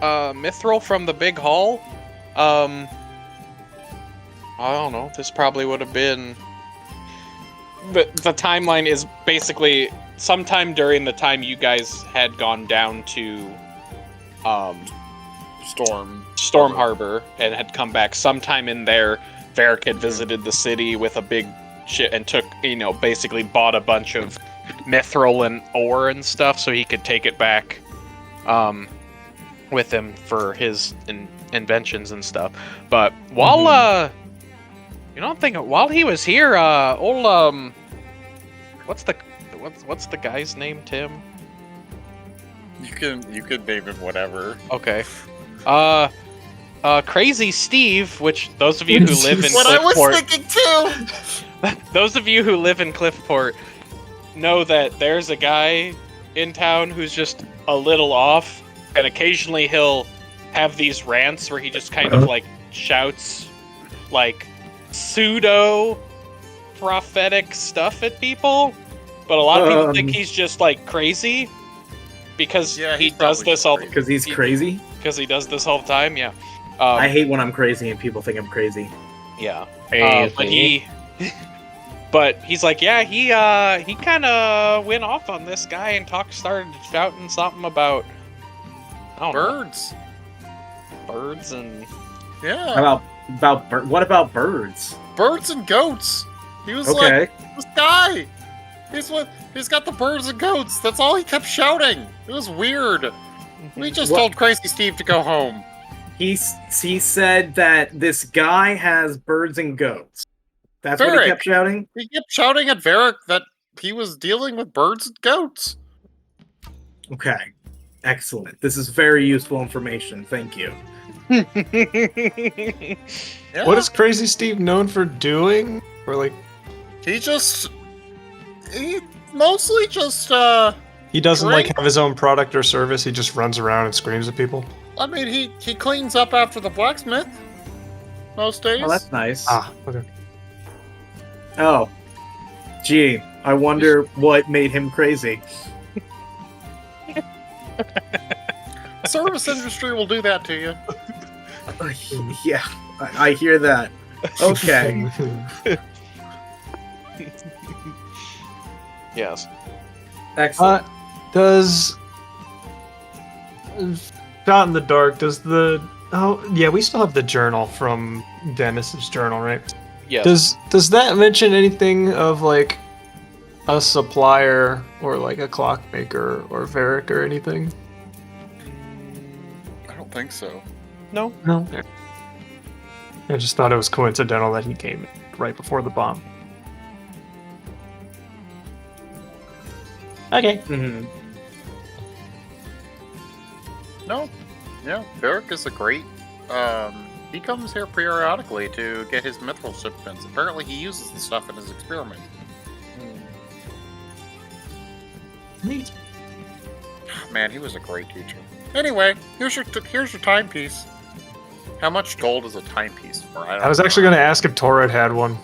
mithril from the big hall. I don't know, this probably would have been... The timeline is basically sometime during the time you guys had gone down to, Storm Harbor and had come back. Sometime in there, Varric had visited the city with a big ship and took, basically bought a bunch of mithril and ore and stuff so he could take it back with him for his inventions and stuff. But while while he was here, what's the guy's name, Tim? You could name him whatever. Okay. Crazy Steve, which those of you who live in what Cliffport, I was thinking too. those of you who live in Cliffport know that there's a guy in town who's just a little off, and occasionally he'll have these rants where he just kind of like shouts like pseudo prophetic stuff at people, but a lot of people think he's just like crazy because he does this all because he's crazy. Because he does this all the time, yeah. I hate when I'm crazy and people think I'm crazy. Yeah. But he's like, yeah, he kind of went off on this guy and started shouting something about Birds. Birds and Yeah. What about birds? Birds and goats. He was Okay. like, this guy. He's got the birds and goats. That's all he kept shouting. It was weird. We just told Crazy Steve to go home. He said that this guy has birds and goats. That's what he kept shouting? He kept shouting at Varric that he was dealing with birds and goats. Okay. Excellent. This is very useful information. Thank you. Yeah. What is Crazy Steve known for doing? Or like He mostly just he doesn't Drink? like have his own product or service. He just runs around and screams at people. I mean he cleans up after the blacksmith most days. Oh, that's nice. Okay. Oh. Gee, I wonder what made him crazy. The service industry will do that to you. Yeah, I hear that. Okay. yes. Excellent. Does Shot in the Dark, we still have the journal from Dennis's journal, right? Yes. Does that mention anything of like a supplier or like a clockmaker or Varric or anything? I don't think so. No. I just thought it was coincidental that he came right before the bomb. Okay. Mhm. No, yeah, Varric is a great. He comes here periodically to get his mithril shipments. Apparently, he uses the stuff in his experiment. Neat. Man, he was a great teacher. Anyway, here's your timepiece. How much gold is a timepiece for? I was actually going to ask if Torrid had one.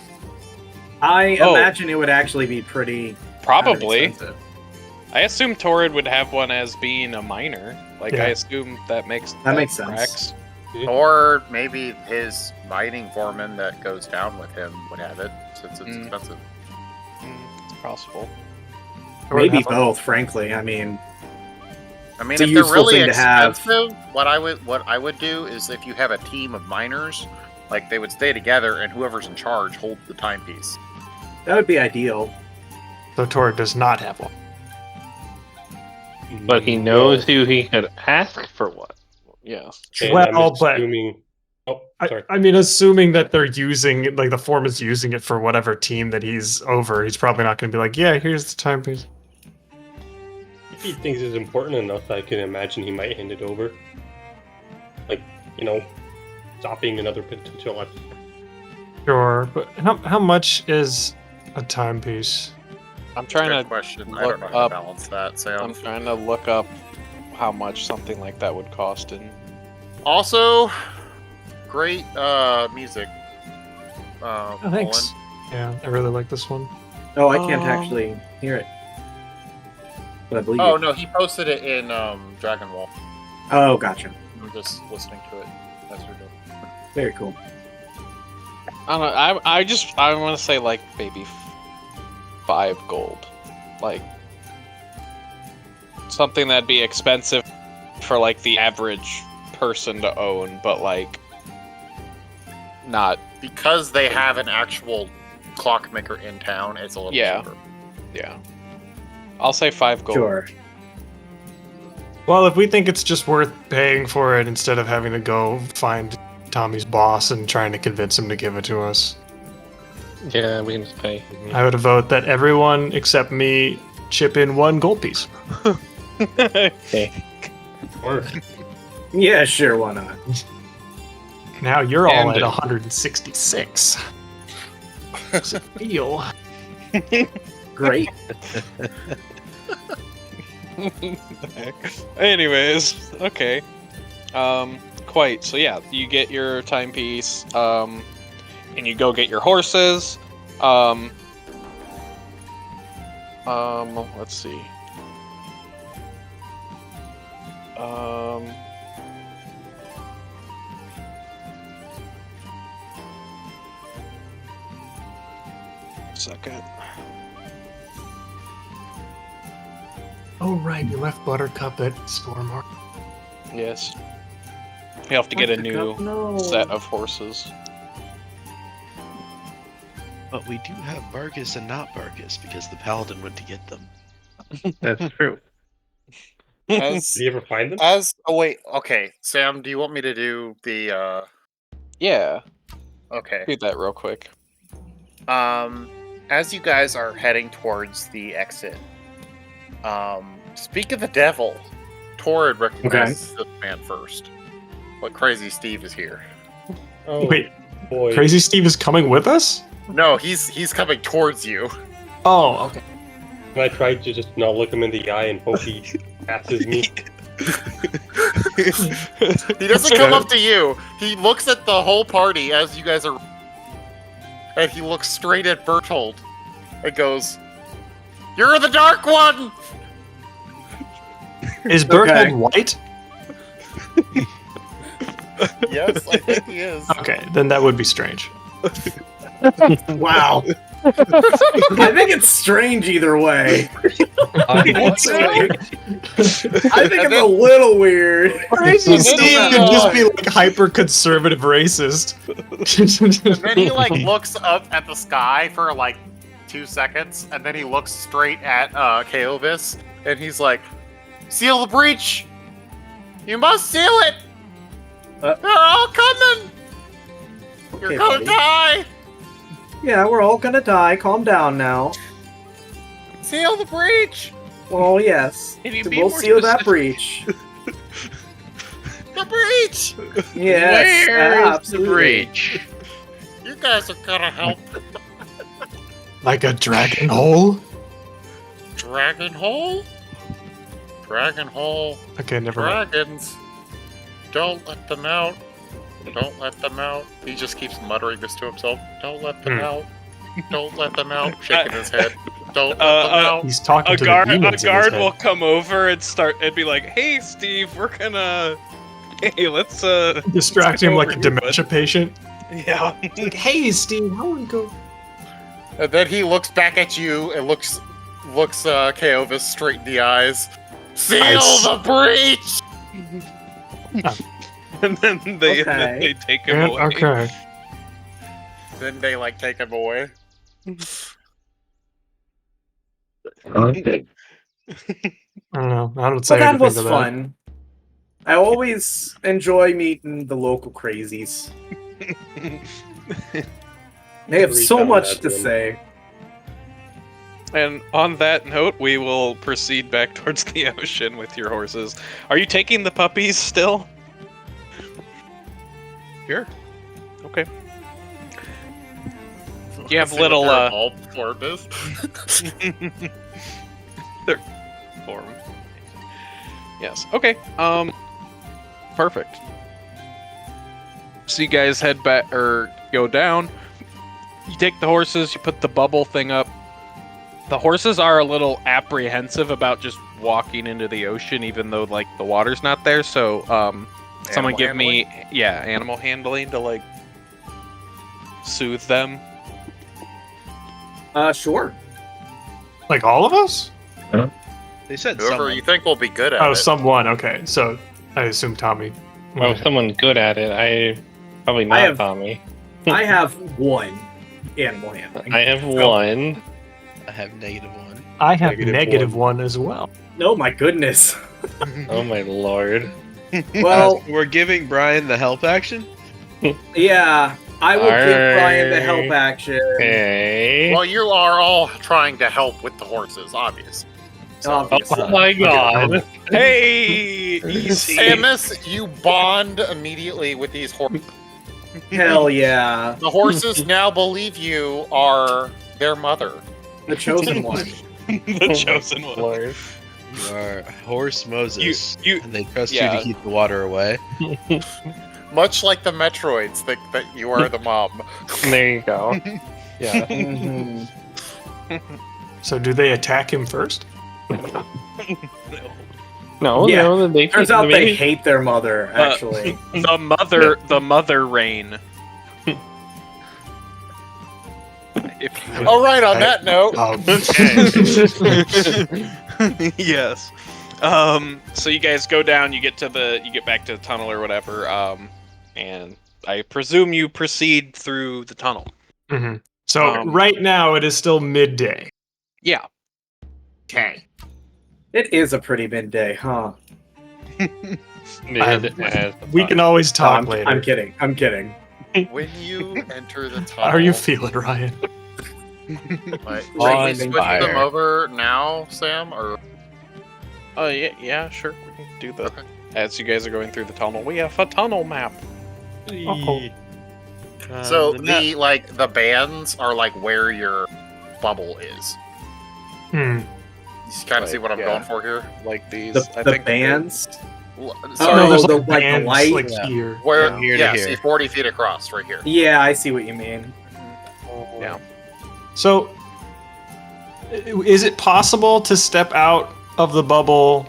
I Oh. imagine it would actually be pretty Probably. expensive. I assume Torrid would have one as being a miner. Like, Yeah. I assume that makes makes sense. tracks. Or maybe his mining foreman that goes down with him would have it, since it's expensive. It's possible. Torrid Maybe have one? both, frankly. I mean, I mean, It's a if they're useful really thing to have. expensive, what I would do is if you have a team of miners, like they would stay together, and whoever's in charge holds the timepiece. that would be ideal. So Torrid does not have one. But he knows who he could ask for what. Yeah. And Well, I'm but- assuming. Oh, sorry. I mean, assuming that they're using, like, the foreman's using it for whatever team that he's over, he's probably not going to be like, yeah, here's the timepiece. If he thinks it's important enough, I can imagine he might hand it over. Like, stopping another potential. Sure, but how much is a timepiece? I'm trying Good to question. I look don't know how up- to balance that. I'm Sam. trying to look up how much something like that would cost in Also, great music. Oh, thanks. Yeah, I really like this one. Oh, I can't Um, actually hear it. But I believe Oh you. no, he posted it in Dragon Wall. Oh, gotcha. I'm just listening to it as we're doing. Very cool. I don't know. I want to say like maybe 5 gold, like something that'd be expensive for like the average person to own, but like not. Because they have an actual clockmaker in town, it's a little Yeah. cheaper. Yeah, I'll say 5 gold. Sure. Well, if we think it's just worth paying for it instead of having to go find Tommy's boss and trying to convince him to give it to us, Yeah, we can just pay. I would vote that everyone except me chip in 1 gold piece. Okay. Or Yeah, sure, why not? Now you're all And- at 166. How's it feel? Great. Anyways, okay. Quite. So yeah, you get your timepiece, and you go get your horses. Let's see. Second. Oh, right, you left Buttercup at Stormheart. Yes. You have to get a new set of horses. But we do have Bargus and not Bargus because the paladin went to get them. That's true. As, did you ever find them? oh wait, okay. Sam, do you want me to do the Yeah, okay. do that real quick. As you guys are heading towards the exit, speak of the devil, Torrid recognizes this man first. But Crazy Steve is here. Oh, Wait, boy. Crazy Steve is coming with us? No, he's coming towards you. Oh, okay. And I tried to just not look him in the eye and hope he passes me. He doesn't come up to you. He looks at the whole party as you guys are, and he looks straight at Bertold and goes, "You're the Dark One." Is Berthold Okay. white? Yes, I think he is. Okay, then that would be strange. Wow. I think it's strange either way. I think it's a little weird. Crazy And then Steve he, could just be like hyper conservative racist. And then he like looks up at the sky for like 2 seconds, and then he looks straight at Kaovis, and he's like, "Seal the breach! You must seal it! They're all coming!" okay, You're gonna buddy. die! Yeah, we're all gonna die. Calm down now. Seal the breach! Oh, yes. Can you be We'll more seal that specific? breach. The breach! Yes, Where's absolutely. the breach? You guys are gonna help. Like a dragon hole? Dragon hole? Dragon hole. Okay, never mind. Dragons. Don't let them out. Don't let them out. He just keeps muttering this to himself. Don't let them out. Don't let them out. Shaking his head. Don't let them out. He's talking A to guard, the a demons in his guard head. will come over and start and be like, "Hey, Steve, we're gonna, hey, let's Distract him like a over here, dementia patient. yeah." Hey, Steve, I want to go. And then he looks back at you and looks Kaovis straight in the eyes. Seal Ice. the breach! And then they take him Yeah, away. okay. Then they like take him away. Okay. I don't know. I don't say But that anything was to fun. I always enjoy meeting the local crazies. They have so Reach out much to to them. say. And on that note, we will proceed back towards the ocean with your horses. Are you taking the puppies still? Sure. Okay. You have See little what their evolved form is. form. Yes. Okay. Perfect. So you guys head back or go down. You take the horses. You put the bubble thing up. The horses are a little apprehensive about just walking into the ocean, even though like the water's not there. So, someone Animal give me animal handling to like soothe them. Sure. Like all of us? They said Whoever someone. you think will be good at Oh, it. someone. Okay, so I assume Tommy. Oh, someone good at it. I probably not have- Tommy. I have one animal handling. I have one. I have -1. I have Negative -1 as well. Oh my goodness. Oh my lord. Well, We're giving Brian the help action. yeah, I will give Brian the help Alright. action. Okay. Well, you are all trying to help with the horses, obviously. Obviously. Oh my god. Hey, easy. Samus, you bond immediately with these horses. Hell yeah. The horses now believe you are their mother. The chosen one. The chosen one. Lord. You are horse Moses, You- and they trust you yeah. to keep the water away. Much like the Metroids think that you are the mom. There you go. Yeah. Mhm. So do they attack him first? No, Yeah. no, they Turns out they maybe- hate their mother, actually. The mother rain. If you All right. On that note, yes. So you guys go down. You get back to the tunnel or whatever. And I presume you proceed through the tunnel. hmm So Um, right now it is still midday. Yeah. Okay. It is a pretty midday, huh? Mid as We can always talk I'm, later. I'm kidding. I'm kidding. when you enter the tunnel, How are you feeling, Ryan? Like, On should we switch fire. them over now, Sam? Or Oh yeah, sure. We can do that. Okay. As you guys are going through the tunnel, we have a tunnel map. Uh-oh. so the map- the bands are like where your bubble is. Hmm. You kind of see what I'm yeah. going for here. Like these. The bands. Sorry, Oh, there's the like like the bands, light. like Yeah. here. where? From here to Yeah, here. see, 40 feet across, right here. Yeah, I see what you mean. Yeah. So, is it possible to step out of the bubble?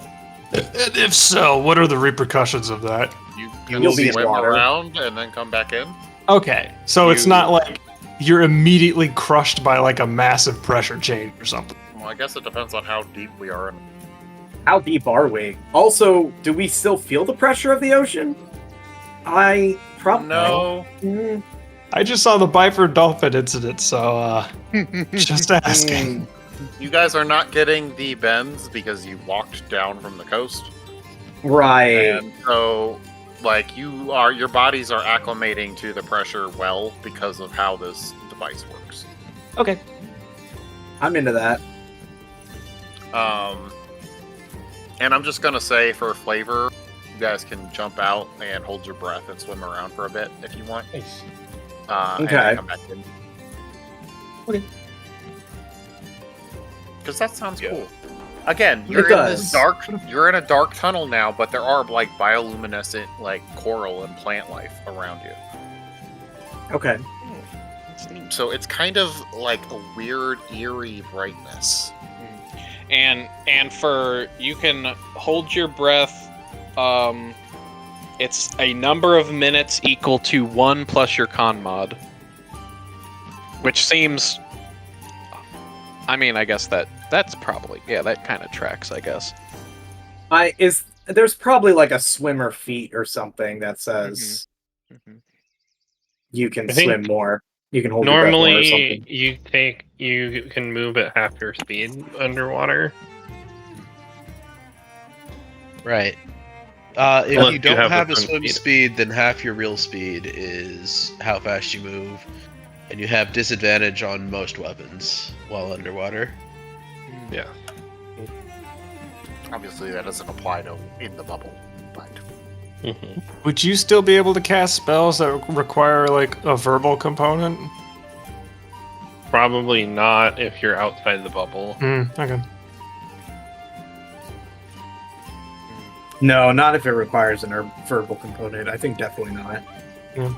And if so, what are the repercussions of that? You You'll be in swim water. around and then come back in. Okay, so it's You- not like you're immediately crushed by like a massive pressure change or something. Well, I guess it depends on how deep we are. How deep are we? Also, do we still feel the pressure of the ocean? I probably No. Mm, I just saw the Byford dolphin incident, so just asking. mm. You guys are not getting the bends because you walked down from the coast. Right. And so Like your bodies are acclimating to the pressure well because of how this device works. Okay. I'm into that. And I'm just gonna say for flavor, you guys can jump out and hold your breath and swim around for a bit if you want. Nice. And Okay. then come back in. Okay. Because that sounds cool. Again, It you're in does. this dark. You're in a dark tunnel now, but there are like bioluminescent, like coral and plant life around you. Okay. So it's kind of like a weird, eerie brightness. And for you can hold your breath. It's a number of minutes equal to 1 plus your con mod, which seems. I mean, I guess that's probably that kind of tracks. I guess. There's probably like a swimmer feat or something that says you can I think swim more. You can hold your breath more or Normally, something. you can move at half your speed underwater. Right. If Unless you you don't have have a a swim swim speed, then half your real speed is how fast you move, and you have disadvantage on most weapons while underwater. Yeah. Obviously, that doesn't apply to in the bubble, but Would you still be able to cast spells that require like a verbal component? Probably not if you're outside the bubble. Okay. No, not if it requires a verbal component. I think definitely not. Yeah.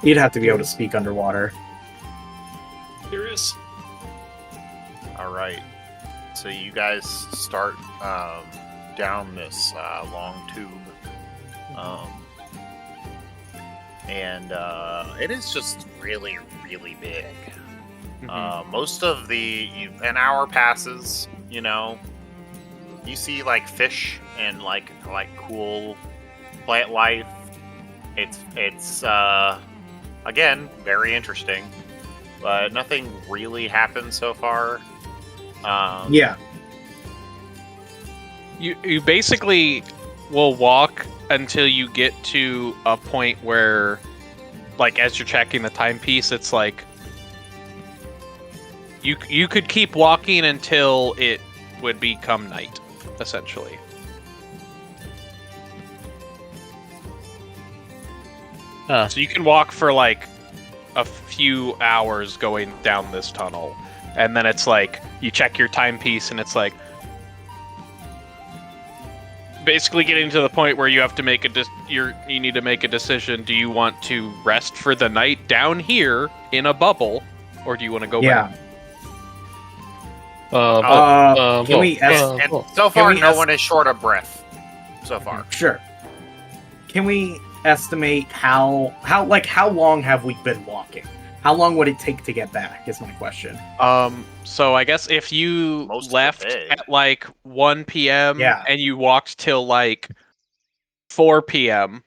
You'd have to be able to speak underwater. Curious. all right. So you guys start down this long tube, and it is just really, really big. Most of an hour passes. You see like fish and like cool plant life. It's again very interesting, but nothing really happened so far. Yeah. You basically will walk until you get to a point where, like, as you're checking the timepiece, it's like you could keep walking until it would become night, essentially. So you can walk for like a few hours going down this tunnel, and then it's like you check your timepiece, and it's like basically getting to the point where you have to make you need to make a decision. Do you want to rest for the night down here in a bubble, or do you want to go back? Can we And so far, no one is short of breath. So far, Sure. Can we estimate how long have we been walking? How long would it take to get back? Is my question. So I guess if you Most of the left day. at like 1 p.m. Yeah. and you walked till like 4 p.m.,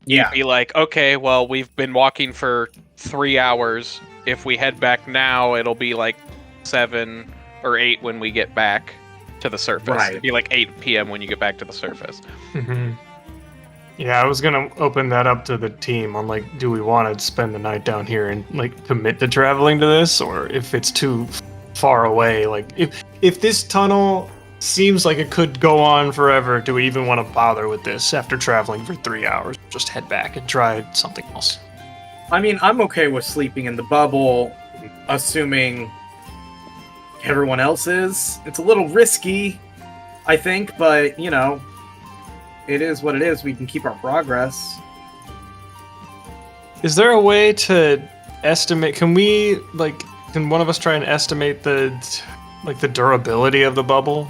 Yeah. be like, okay, well, we've been walking for 3 hours. If we head back now, it'll be like 7 or 8 when we get back to the surface. Right. It'd be like 8 p.m. when you get back to the surface. Yeah, I was gonna open that up to the team on like, do we want to spend the night down here and like commit to traveling to this, or if it's too far away, like if this tunnel seems like it could go on forever, do we even want to bother with this after traveling for 3 hours? Just head back and try something else. I mean, I'm okay with sleeping in the bubble, assuming everyone else is. It's a little risky, I think, but it is what it is. We can keep our progress. Is there a way to estimate? Can one of us try and estimate the durability of the bubble?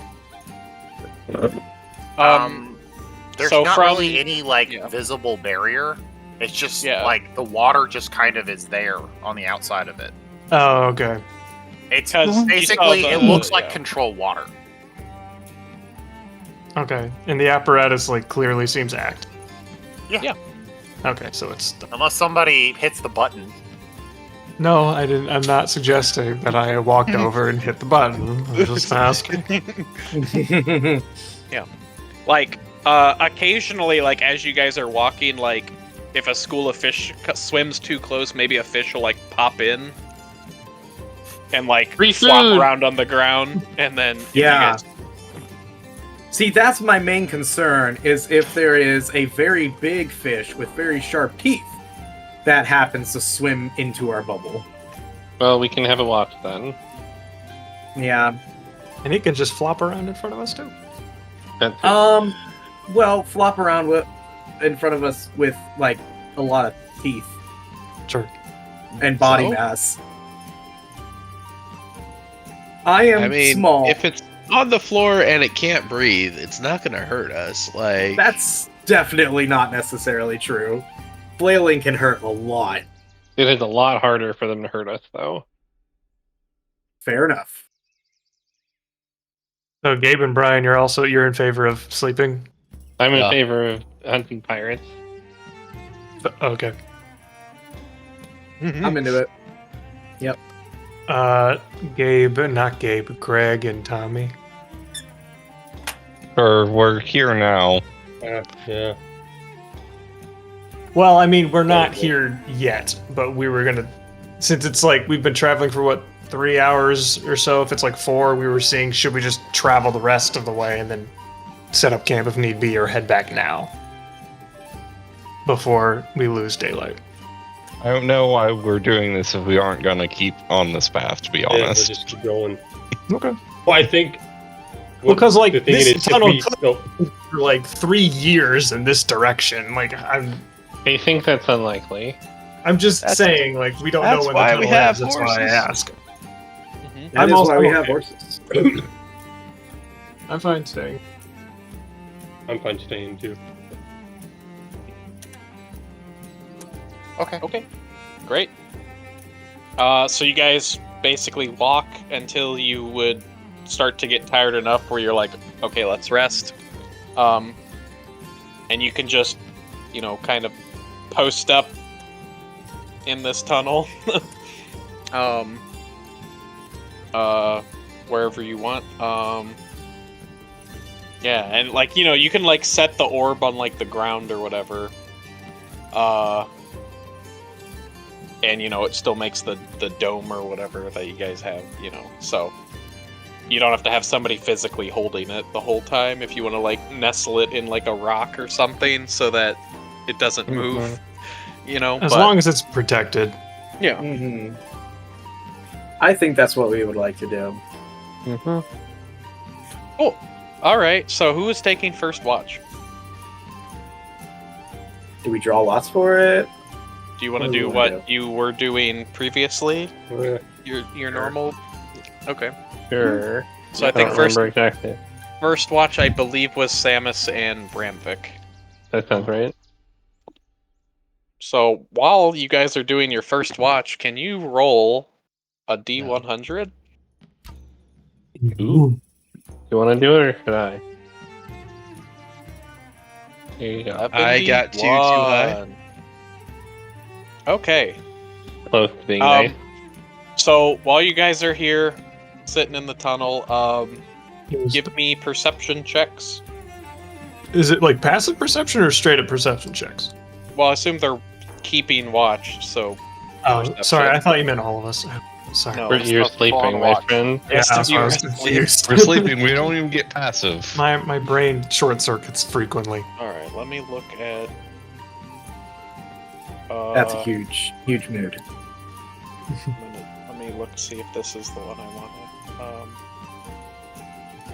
there's so not from- really any visible barrier. It's just like the water just kind of is there on the outside of it. Oh, okay. It's 'Cause you basically saw it the- looks like yeah. control water. Okay. And the apparatus clearly seems active. Yeah. Okay, so it's Unless somebody hits the button. no. I didn't. I'm not suggesting that I walked over and hit the button. I'm just asking. Like, Occasionally, like as you guys are walking, like if a school of fish swims too close, maybe a fish will like pop in and like Free flop food! around on the ground, and then if you Yeah. guys- See, that's my main concern, is if there is a very big fish with very sharp teeth that happens to swim into our bubble. Well, we can have a watch then. Yeah. And he can just flop around in front of us too. That's Well, flop around in front of us with, like, a lot of teeth Sure. and body So? mass. I am I mean, small. if it's on the floor and it can't breathe, it's not gonna hurt us. Like, That's definitely not necessarily true. Flailing can hurt a lot. It is a lot harder for them to hurt us, though. Fair enough. So Gabe and Brian, you're in favor of sleeping? I'm in Yeah. favor of hunting pirates. Okay. I'm into it. Not Gabe, Greg and Tommy. Or we're here now. Yeah. Well, I mean, we're not here yet, but we were gonna, since it's like we've been traveling for what, 3 hours or so. If it's like 4, we were seeing should we just travel the rest of the way and then set up camp if need be, or head back now before we lose daylight. I don't know why we're doing this if we aren't gonna keep on this path, to be Yeah, we'll honest. just keep going. Okay. Well, I think. Because, like, the thing this is, if tunnel we- took- oh, For like 3 years in this direction, like I'm I think that's unlikely. just That's- saying, like we don't know that's when why the we tunnel have ends. That's why I horses. ask. Mhm. That I'm is also why we have okay. horses. I'm fine staying. I'm fine staying too. Okay. Great. So you guys basically walk until you would start to get tired enough where you're like, okay, let's rest. And you can just, kind of post up in this tunnel. Wherever you want. Yeah, and you can set the orb on the ground or whatever. And it still makes the dome or whatever that you guys have, so you don't have to have somebody physically holding it the whole time if you want to nestle it in a rock or something so that it doesn't move, As long as it's protected. yeah. Mm-hmm. I think that's what we would like to do. Cool. All right, so who is taking first watch? Do we draw lots for it? Do you want to What do do we wanna what you were doing previously? Yeah. Your normal. Okay. Sure. So I I think don't first remember exactly. first watch I believe was Samus and Bramvik. That sounds right. So while you guys are doing your first watch, can you roll a D100? Ooh. You want to do it or should I? Here you go. I got too high. 71. Okay. Close to being Um, nice. So while you guys are here, sitting in the tunnel, Is, give me perception checks. is it like passive perception or straight up perception checks? Well, I assume they're keeping watch, so Oh, Perception. sorry, I thought you meant all of us. Sorry. No. it's You're not sleeping, on my watch. friend. Yeah, Yes, that's why I was you're confused. We're sleeping, we don't even get passive. My brain short circuits frequently. all right. Let me look at. That's a huge mood. Let me look see if this is the one I wanted.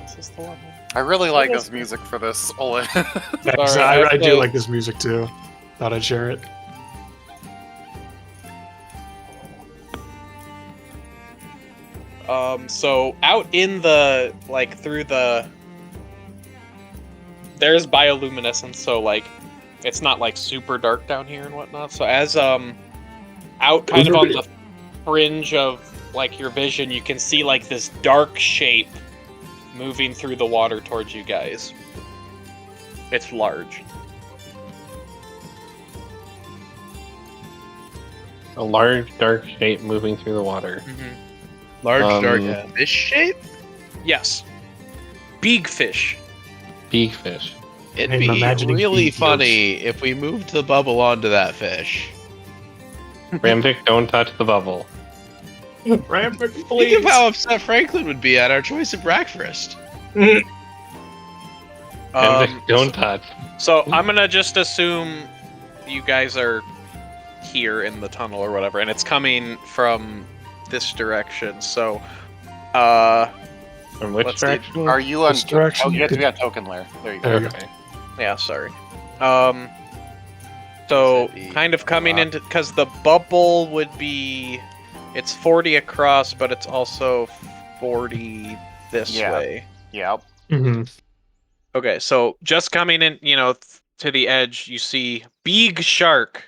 This is the one. I really like What is this music for this, Olin. Thanks, Sorry, I do so- like this music too. Thought I'd share it. So out in the through the there's bioluminescence, so it's not super dark down here and whatnot. So as out kind of on the fringe of your vision, you can see this dark shape moving through the water towards you guys. It's large. A large, dark shape moving through the water. Large, dark Um, fish shape? Yes. Big fish. Big fish. It'd I'm be imagining really beef funny if we moved the bubble onto that fish. Ramvic, don't touch the bubble. Ramvic, Think please. of how upset Franklin would be at our choice of breakfast. Ramvic, don't touch. So I'm gonna just assume you guys are here in the tunnel or whatever, and it's coming from this direction. So, From which Let's do- direction? Are you on? Distraction, Oh, you have to could- be on token layer. There you go. There you go. Okay. yeah, sorry. So Should be kind of coming rock. into, because the bubble would be, it's 40 across, but it's also 40 this Yeah. way. Yep. Mhm. Okay, so just coming in, to the edge, you see big shark.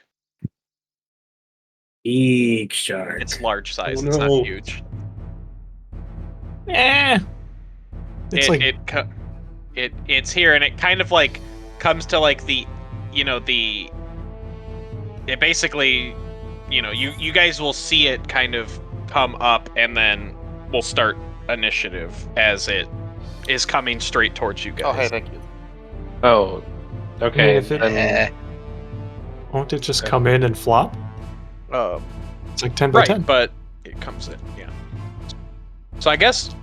Big shark. It's large size. Oh, It's no. not huge. It's like It's here, and it kind of like comes to like the, it basically, you guys will see it kind of come up, and then we'll start initiative as it is coming straight towards you guys. Oh, hey, thank you. Oh, okay. if it- Then won't it just come in and flop? It's like 10 by Right, 10. but it comes in, yeah. So I guess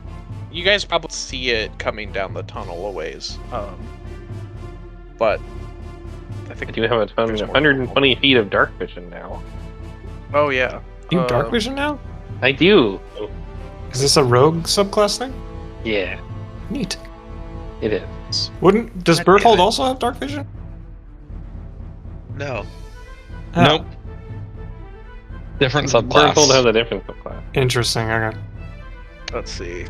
you guys probably see it coming down the tunnel a ways. But I I think. do have a ton There's of more 120 feet of dark vision now. Oh yeah. You have dark vision now? I do. Is this a rogue subclass thing? Yeah, Neat. it is. Does God damn Berthold it. also have dark vision? No. Oh, Nope. Different subclass. Berthold has a different subclass. Interesting. Okay. Let's see.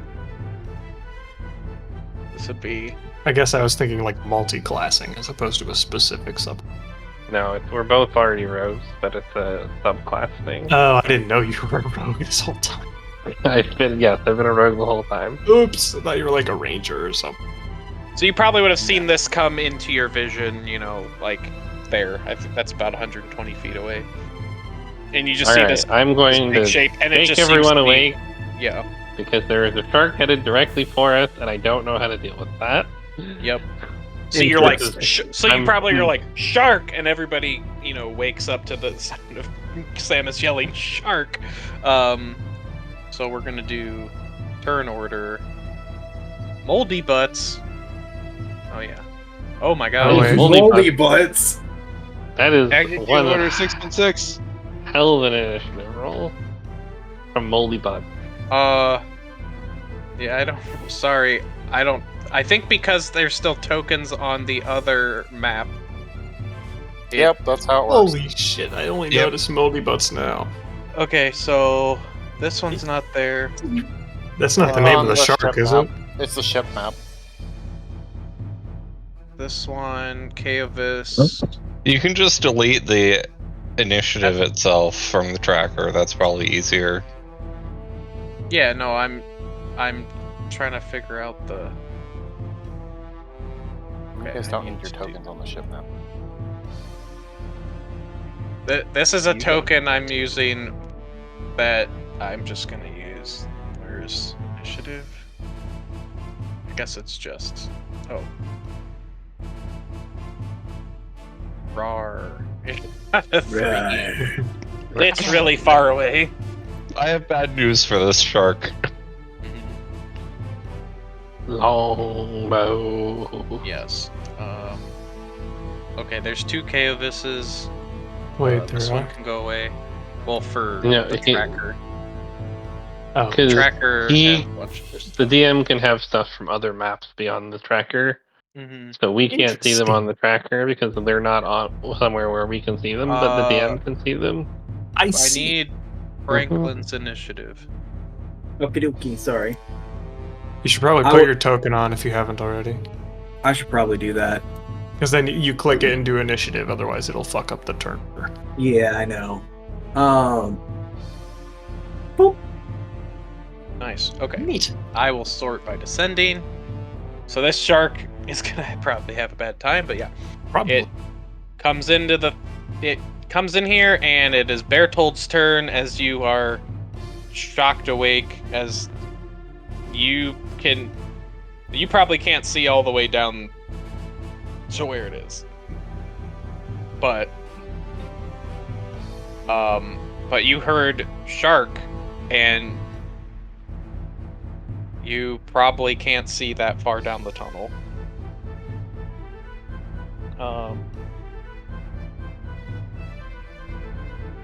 This would be. I guess I was thinking like multi-classing as opposed to a specific sub. No, we're both already rogues, but it's a subclass thing. Oh, I didn't know you were a rogue this whole time. I've been a rogue the whole time. Oops, I thought you were like a ranger or something. So you probably would have seen this come into your vision, like there. I think that's about 120 feet away. And you just see this I'm going big to shape, and it make just seems everyone to be- awake Yeah. because there is a shark headed directly for us, and I don't know how to deal with that. Yep. So you're like, Interesting. you probably are like shark, and everybody, wakes up to the sound of Samus yelling shark. So we're gonna do turn order. Moldy butts. Oh yeah. Oh my god. Oh, wait. Moldy butts. That is Execute one order 616. hell of an initiative roll from Moldy Bud. Yeah, sorry, I think because there's still tokens on the other map. Yep, that's how it works. Holy shit! I only Yep. noticed moldy butts now. Okay, so this one's not there. That's not the name of the ship shark, is map. it? It's the ship map. This one, Kaovis. You can just delete the initiative itself from the tracker. That's probably easier. Yeah, no, I'm trying to figure out the. You Okay, guys I don't need need your to do- tokens on the ship map. This is a You token I'm using that I'm just gonna use. Where's initiative? I guess it's just. Oh. Rar. It's not a 3. Right. It's really far away. I have bad news for this shark. Longbow. Yes. Okay, there's 2 Kaovises. Wait, This there one are. can go away. Well, for No, the he- tracker. Oh, Because Tracker he- has a bunch of the DM can have stuff from other maps beyond the tracker, Mhm. so we can't see them on Interesting. the tracker because they're not on somewhere where we can see them, but the DM can see them. I I see. need Franklin's initiative. Okie dokie, sorry. You should probably I put will- your token on if you haven't already. I should probably do that. Because then you click it and do initiative, otherwise it'll fuck up the turn. Yeah, I know. Nice. Okay. Neat. I will sort by descending. So this shark is gonna probably have a bad time, but yeah. Probably. It comes in here, and it is Bertold's turn as you are shocked awake, as you probably can't see all the way down sure where it is. But you heard shark, and you probably can't see that far down the tunnel.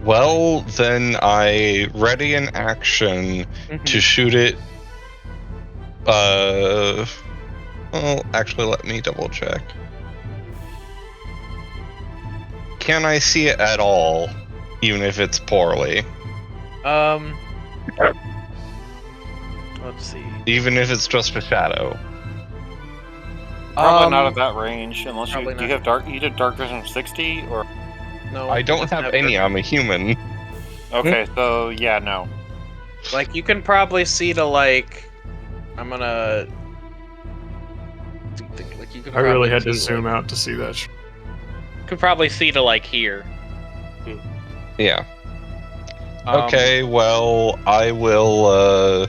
Well, then I ready an action to shoot it. Well, actually, let me double check. Can I see it at all, even if it's poorly? Let's see. Even if it's just a shadow. Probably not at that range, unless probably you not. have dark. You did dark vision of 60, or No, I don't it doesn't have any. dark- I'm a human. okay, so yeah, no. Like, you can probably see to, like... I'm gonna... Like, you could I really probably had to see, zoom like, out to see that. Could probably see to, like, here. Yeah. Okay, well, I will,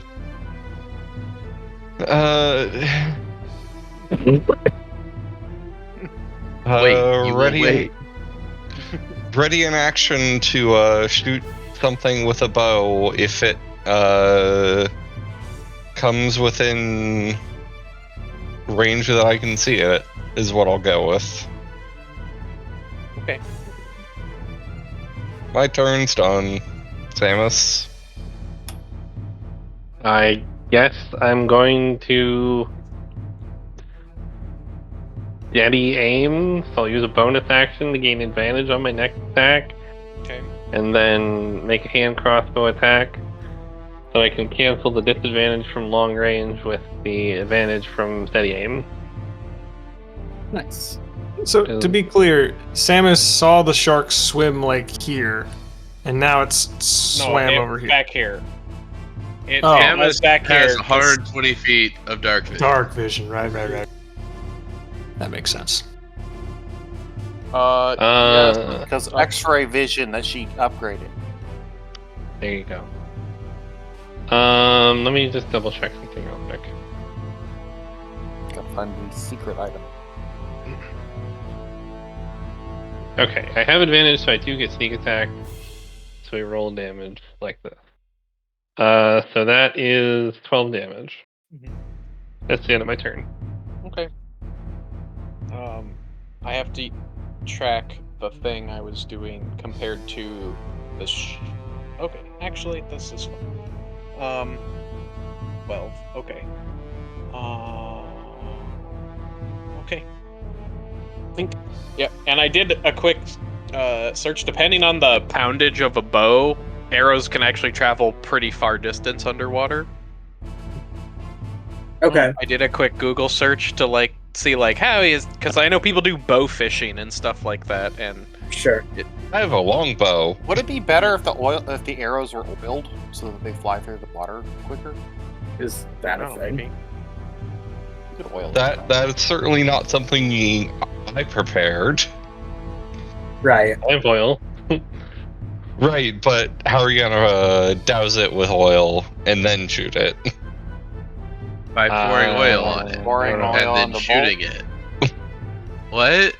Wait, you will ready wait. ready in action to shoot something with a bow if it comes within range that I can see it, is what I'll go with. Okay. My turn's done. Samus. I guess I'm going to steady aim, so I'll use a bonus action to gain advantage on my next attack, Okay. and then make a hand crossbow attack, so I can cancel the disadvantage from long range with the advantage from steady aim. Nice. So to be clear, Samus saw the shark swim like here, and now it's swam over here. Back here. It Oh. was back Has here. 120 feet of dark vision. Dark vision, right. That makes sense. Yes. Because X-ray vision that she upgraded. There you go. Let me just double check something real quick. Gotta find the secret item. Okay, I have advantage, so I do get sneak attack. So we roll damage like this. So that is 12 damage. That's the end of my turn. Okay. I have to track the thing I was doing compared to the okay, actually, this is fine. 12. Okay. Okay. Yeah, and I did a quick search. Depending on the poundage of a bow, arrows can actually travel pretty far distance underwater. Okay. I did a quick Google search to like see like how is, because I know people do bow fishing and stuff like that, and Sure. I have a longbow. Would it be better if the arrows were oiled so that they fly through the water quicker? Is that a thing? maybe. You could oil That's certainly not something I prepared. Right. I have oil. Right, but how are you gonna douse it with oil and then shoot it? By pouring oil on it. pouring and oil And on then the shooting it. What?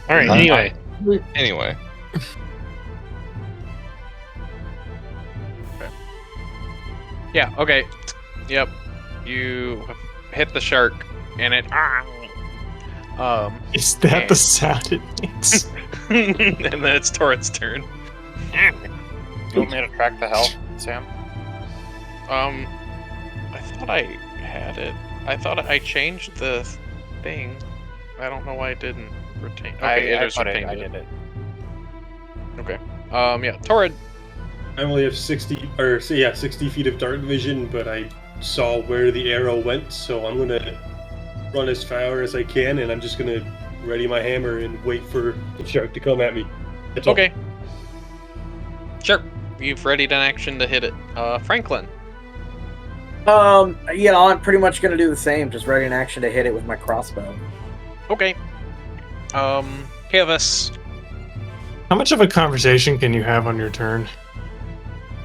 Alright, anyway. Anyway. Yeah. Okay. Yep. You hit the shark, and it. Is that the sound it makes? And then it's Torrent's turn. You want me to track the health, Sam? I thought I had it. I thought I changed the thing. I don't know why I didn't retain. Okay, I is put it. retained I did it. Okay. Yeah, Torrid. I only have 60 feet of dark vision, but I saw where the arrow went, so I'm gonna run as far as I can, and I'm just gonna ready my hammer and wait for the shark to come at me. That's all. Okay. Sure. You've readied an action to hit it. Franklin. Yeah, I'm pretty much gonna do the same. Just ready an action to hit it with my crossbow. Okay. Kivas. How much of a conversation can you have on your turn?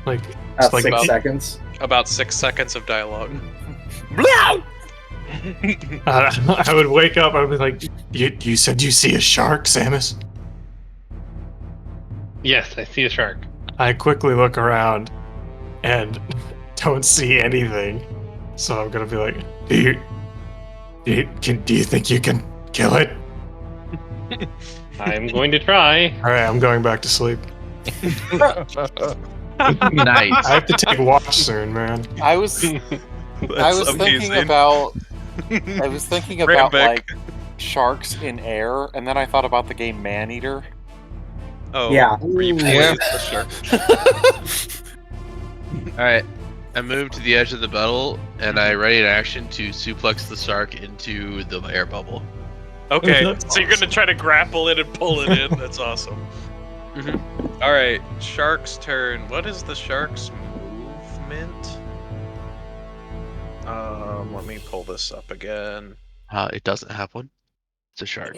Like, it's like 6 seconds. About 6 seconds of dialogue. I would wake up. I would be like, "You said you see a shark, Samus?" Yes, I see a shark. I quickly look around and don't see anything. So I'm gonna be like, "Do you think you can kill it?" I'm going to try. All right, I'm going back to sleep. Nice. I have to take watch soon, man. I was thinking about Rambic. like sharks in air, and then I thought about the game Maneater. Oh, Yeah. Yeah. the shark. Alright. I move to the edge of the battle, and I ready an action to suplex the shark into the air bubble. Okay, That's so you're gonna try to grapple it and pull it in. That's awesome. All right, shark's turn. What is the shark's movement? Let me pull this up again. It doesn't have one. It's a shark.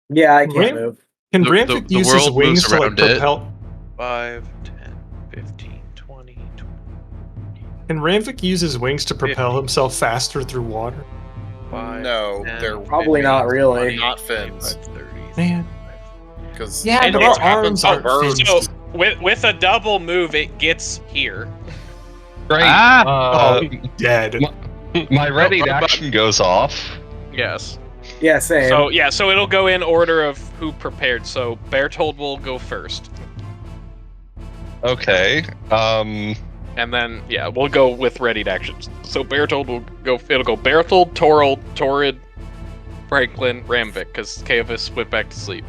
Yeah, I can't Ram- move. Can The- Ramfik the use his world wings moves to like around it. propel? 5, 10, 15, 20, 20. Can Ramfik use his wings to propel 50. himself faster through water? 5, No, 10, they're Probably not really. 20, not fins. 25, 30. Man. Because Yeah, And but it's- our arms aren't fins. So with a double move, it gets here. Great. Ah! Dead. My ready what about- action goes off. Yes. Yeah, same. So it'll go in order of who prepared. So Bertold will go first, Okay. and then we'll go with readied actions. So Bertold will go. It'll go Bertold, Torrid, Franklin, Ramvik, because Kaevis went back to sleep.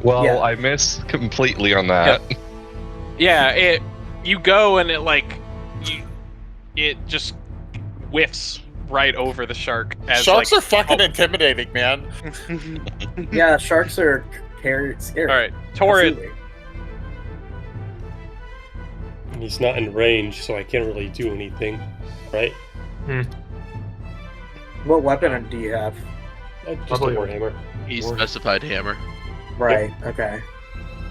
Well, Yeah. I missed completely on that. Yeah, you go and it just whiffs right over the shark. As sharks like, are fucking intimidating, man. Yeah, sharks are scary. All right, Torrid. Absolutely. And he's not in range, so I can't really do anything, right? What weapon do you have? Just a Probably- warhammer. He specified hammer. Right. Okay.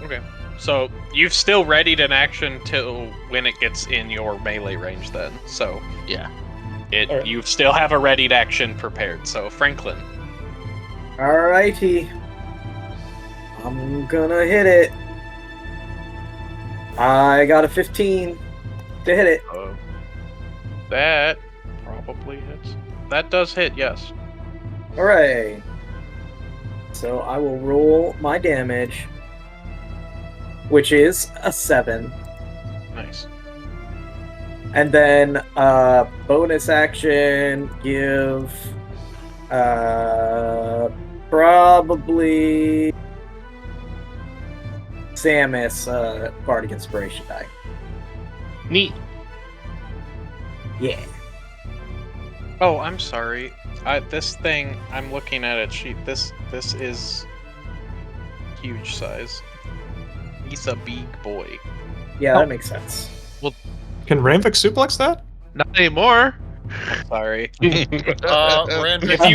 Okay. So you've still readied an action till when it gets in your melee range. Then, so Yeah. Alright. you still have a readied action prepared. So Franklin. Alrighty. I'm gonna hit it. I got a 15 to hit it. That probably hits. That does hit. Yes. Hooray. So I will roll my damage, which is a 7. Nice. And then bonus action, give probably Samus Bardic Inspiration die. Neat. Yeah. Oh, I'm sorry. This thing I'm looking at it sheet. This is huge size. He's a big boy. Yeah, that makes sense. Can Ramvik suplex that? Not anymore. Sorry. Rand, If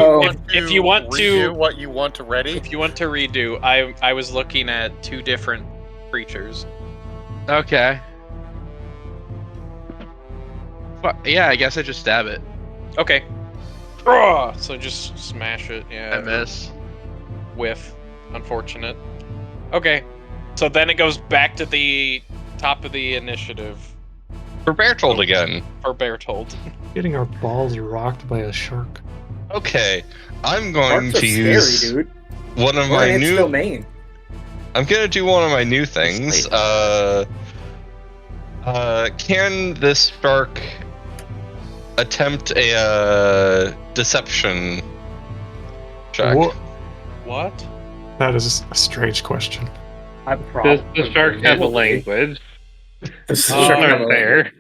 you want to- redo what you want to ready, If you want to redo, I was looking at 2 different creatures. Okay. Well, yeah, I guess I just stab it. Okay. So just smash it. Yeah. I miss. Whiff. Unfortunate. Okay. So then it goes back to the top of the initiative For Bertold again. for Bertold. Getting our balls rocked by a shark. Okay. I'm going Sharks are to use scary, dude. one of We're my in its new. domain. I'm gonna do one of my new things. Can this shark attempt a deception check? What? That is a strange question. I Does probably the shark have a language? Does the Oh, shark have Not a fair.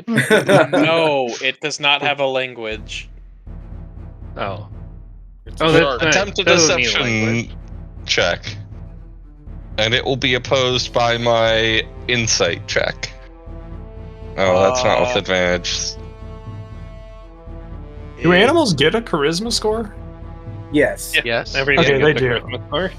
language? No, it does not have a language. Oh. it's Oh, a that's shark. nice. Attempt a Doesn't need a language. deception check. And it will be opposed by my insight check. Oh, that's not with advantage. Do animals get a charisma score? Yes. Yeah. Yes. Everything Okay, they gets a do. Christmas score.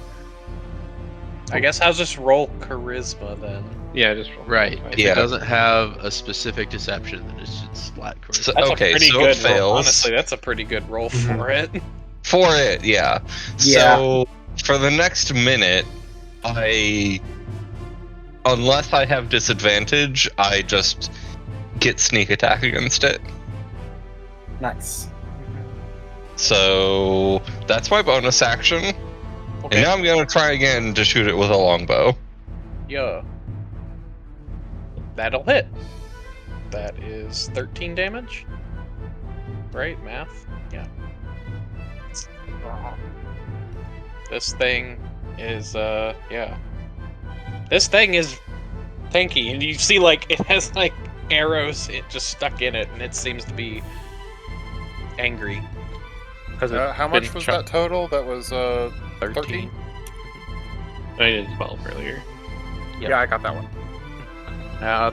I guess I'll just roll charisma then. Yeah, just roll. Right. If Yeah. it doesn't have a specific deception, then it's just flat charisma. So- That's Okay, a pretty so it good roll. fails. Honestly, that's a pretty good roll Mhm. for it. For it, yeah. Yeah. So for the next minute, unless I have disadvantage, I just get sneak attack against it. Nice. So that's my bonus action. Okay. And now I'm gonna try again to shoot it with a longbow. Yeah. That'll hit. That is 13 damage. Right? Math? Yeah. This thing is, yeah. This thing is tanky, and you see, like, it has, like, arrows just stuck in it, and it seems to be angry. Because How much was that total? That was 13? I did 12 earlier. Yep. Yeah, I got that one.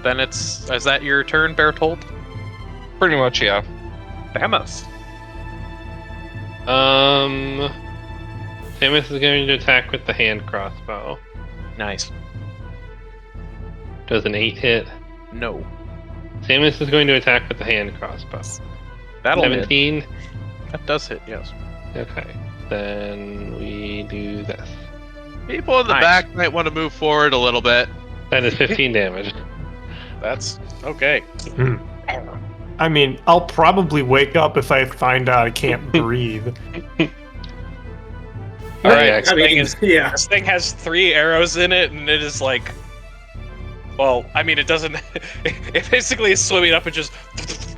Then is that your turn, Bertold? Pretty much, yeah. Samus. Samus is going to attack with the hand crossbow. Nice. Does an 8 hit? No. Samus is going to attack with the hand crossbow. That'll hit. 17? That does hit, yes. Okay. Then we do this. People in the Nice. back might want to move forward a little bit. That is 15 damage. That's okay. I mean, I'll probably wake up if I find out I can't breathe. All right, Yeah, this I thing mean, is- yeah. This thing has 3 arrows in it, and it is like, well, I mean, it doesn't. It basically is swimming up and just,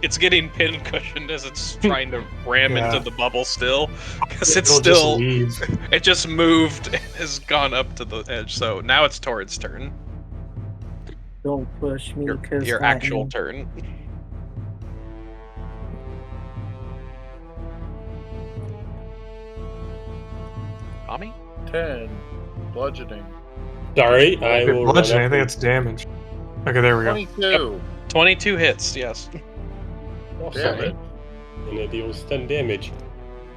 it's getting pin cushioned as it's trying to ram Yeah. into the bubble still, because it's It'll just still, leave. it just moved and has gone up to the edge. So now it's Torrid's turn. Don't push me, cause Your I actual am- turn. Tommy? 10. Bludgeoning. Sorry, I If it will run bludgeon, I up think it's damage. Okay, there we go. 22. 22 hits, yes. Damn it. and it deals 10 damage.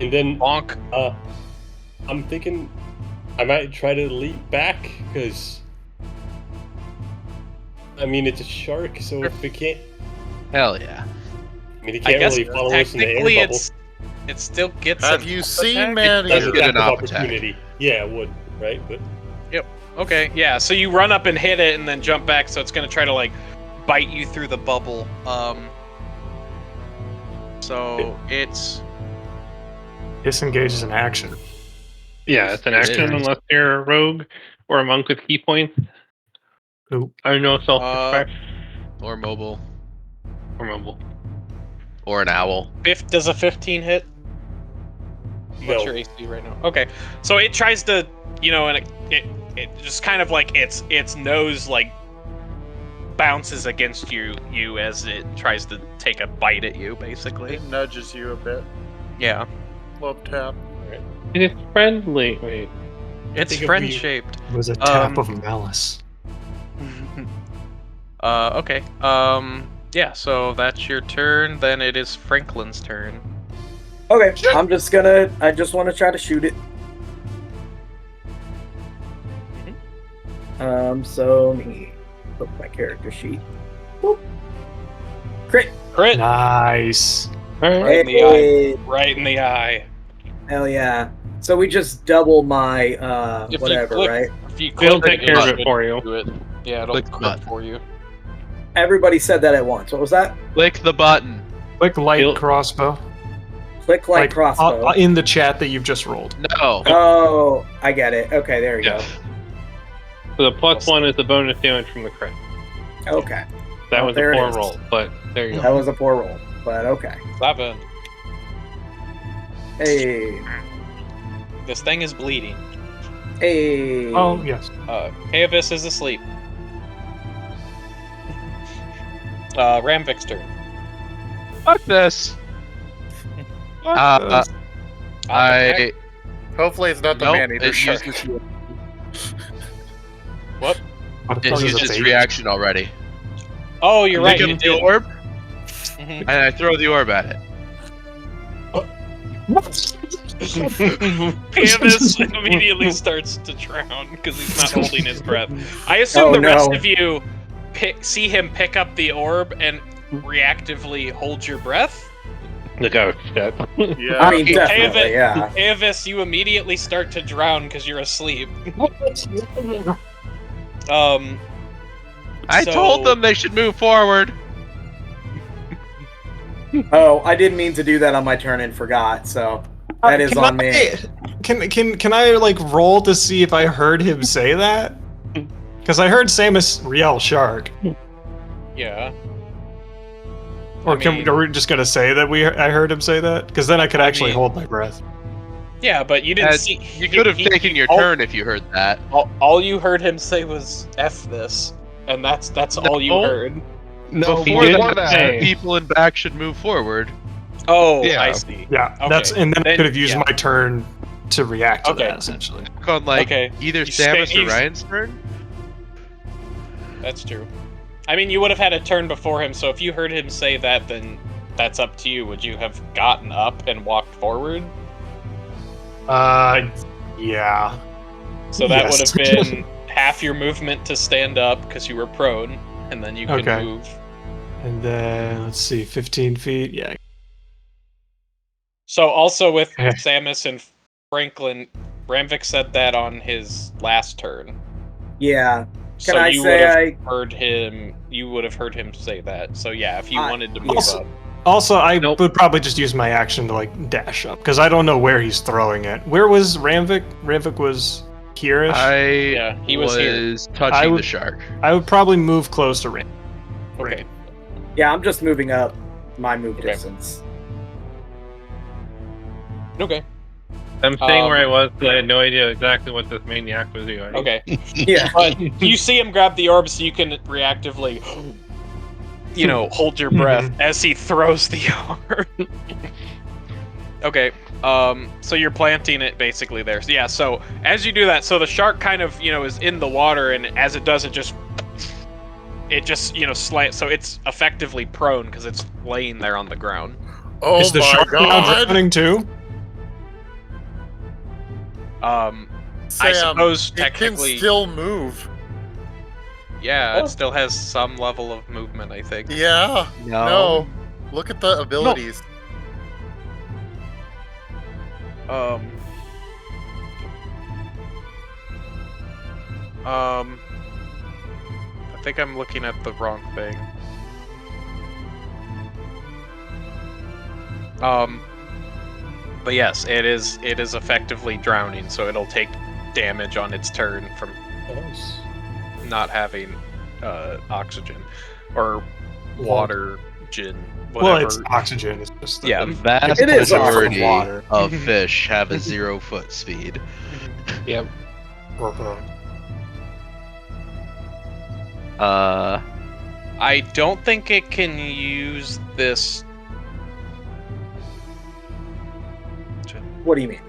And then Bonk. I'm thinking I might try to leap back, because I mean it's a shark, so if it can't, Hell yeah. I mean it I can't guess really follow us in the air technically bubble. it still gets Have an you up seen attack. Manny? That's You an get attack an of op attack. opportunity. Yeah, it would, right? But Okay, yeah, so you run up and hit it and then jump back, so it's gonna try to like bite you through the bubble. So it's Disengage is an action. Yeah, it's an It action is. unless you're a rogue or a monk with key points. Nope. Or no self-respect Or mobile. or mobile. Or an owl. does a 15 hit? What's no. your AC right now? Okay, so it tries to, and it just kind of like its nose like bounces against you as it tries to take a bite at you, basically. It nudges you a bit. Yeah, Love tap. It is friendly. Wait. it's think if friend we- shaped. It was a tap of malice. Okay. Yeah. So that's your turn. Then it is Franklin's turn. Okay, I just want to try to shoot it. So let me look at my character sheet. Boop. Crit. Crit. Nice. Right in the eye. Right in the eye. Hell yeah. So we just double my If you whatever, click- right? If you It'll click take care of should it for you. do it. Yeah, it'll Click the crit button. for you. Everybody said that at once. What was that? Click the button. Click light He'll- crossbow. Click like crossbow. In the chat that you've just rolled. No. Oh, I get it. Okay, there you Yeah. So the +1 is the bonus damage from the crit. go. Okay. That Oh, was there a it poor is. roll, but there you That go. was a poor roll, but okay. 7. Hey. This thing is bleeding. Hey. Oh, yes. Kaevis is asleep. Ramvik's turn. Fuck this. I Hopefully it's not the nope, man-eater it shark. uses, What? What it is used a its bait? reaction already. Oh, you're right. Pick You up did. the orb, Mhm. and I throw the orb at it. Canvas immediately starts to drown because he's not holding his breath. I assume Oh, the rest no. of you see him pick up the orb and reactively hold your breath. Look out, shit. Yeah. I mean, definitely, yeah. Avis, you immediately start to drown because you're asleep. I told them they should move forward. Oh, I didn't mean to do that on my turn and forgot, so that is on me. Can I like roll to see if I heard him say that? Because I heard Samus yell shark. Yeah. Or I mean- are we just gonna say that I heard him say that? Because then I could actually hold my breath. Yeah, but you didn't see. You could have taken your turn if you heard that. All you heard him say was "F this," and that's all you No. heard. No, Before he that, didn't say. people in back should move forward. Oh, Yeah. I see. Yeah, Okay. and then I Then- could have used yeah. my turn to react to Okay. that essentially. On like Okay. either You Samus stay- or Ryan's turn. That's true. I mean, you would have had a turn before him, so if you heard him say that, then that's up to you. Would you have gotten up and walked forward? Yeah. So that Yes. would have been half your movement to stand up because you were prone, and then you can Okay. move. And then let's see, 15 feet. Yeah. So also with Okay. Samus and Franklin, Ramvik said that on his last turn. Yeah. So Can I you say would have I- heard him. You would have heard him say that. So yeah, if you I- wanted to move Also- up, Also, I Nope. would probably just use my action to like dash up because I don't know where he's throwing it. Where was Ramvik? Ramvik was here-ish. Yeah, he was here. touching I would- the shark. I would probably move close to Ramvik. okay. Yeah, I'm just moving up my move Okay. distance. Okay. I'm staying Um, where I was, but I had no idea exactly what this maniac was doing. Okay. Yeah. But you see him grab the orb, so you can reactively, hold your breath as he throws the orb. Okay. So you're planting it basically there. So yeah. So as you do that, so the shark kind of is in the water, and as it does, it just slants. So it's effectively prone because it's laying there on the ground. Oh Is the my shark now god! drowning too? I Sam, suppose it technically, can still move. yeah, it still has some level of movement. I think. Yeah. No. Look at the abilities. I think I'm looking at the wrong thing. But yes, it is effectively drowning, so it'll take damage on its turn from not having oxygen or water gin. Whatever. Well, it's oxygen. It's just Yeah. The vast It is majority water. of fish have a 0 foot speed. Yep. I don't think it can use this. What do you mean?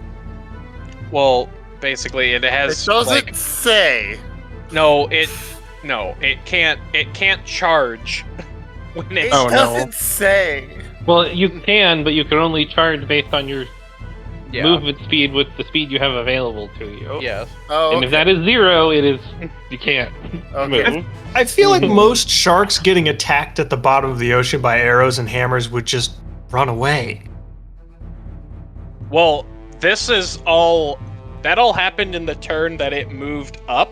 Well, basically, it has. It doesn't like, say. No, it can't. It can't charge when It it's. doesn't say. Well, you can, but you can only charge based on your Yeah. movement speed with the speed you have available to you. Yes. Oh, And if that is 0, you can't Okay. move. I feel like most sharks getting attacked at the bottom of the ocean by arrows and hammers would just run away. Well, this is all. That all happened in the turn that it moved up,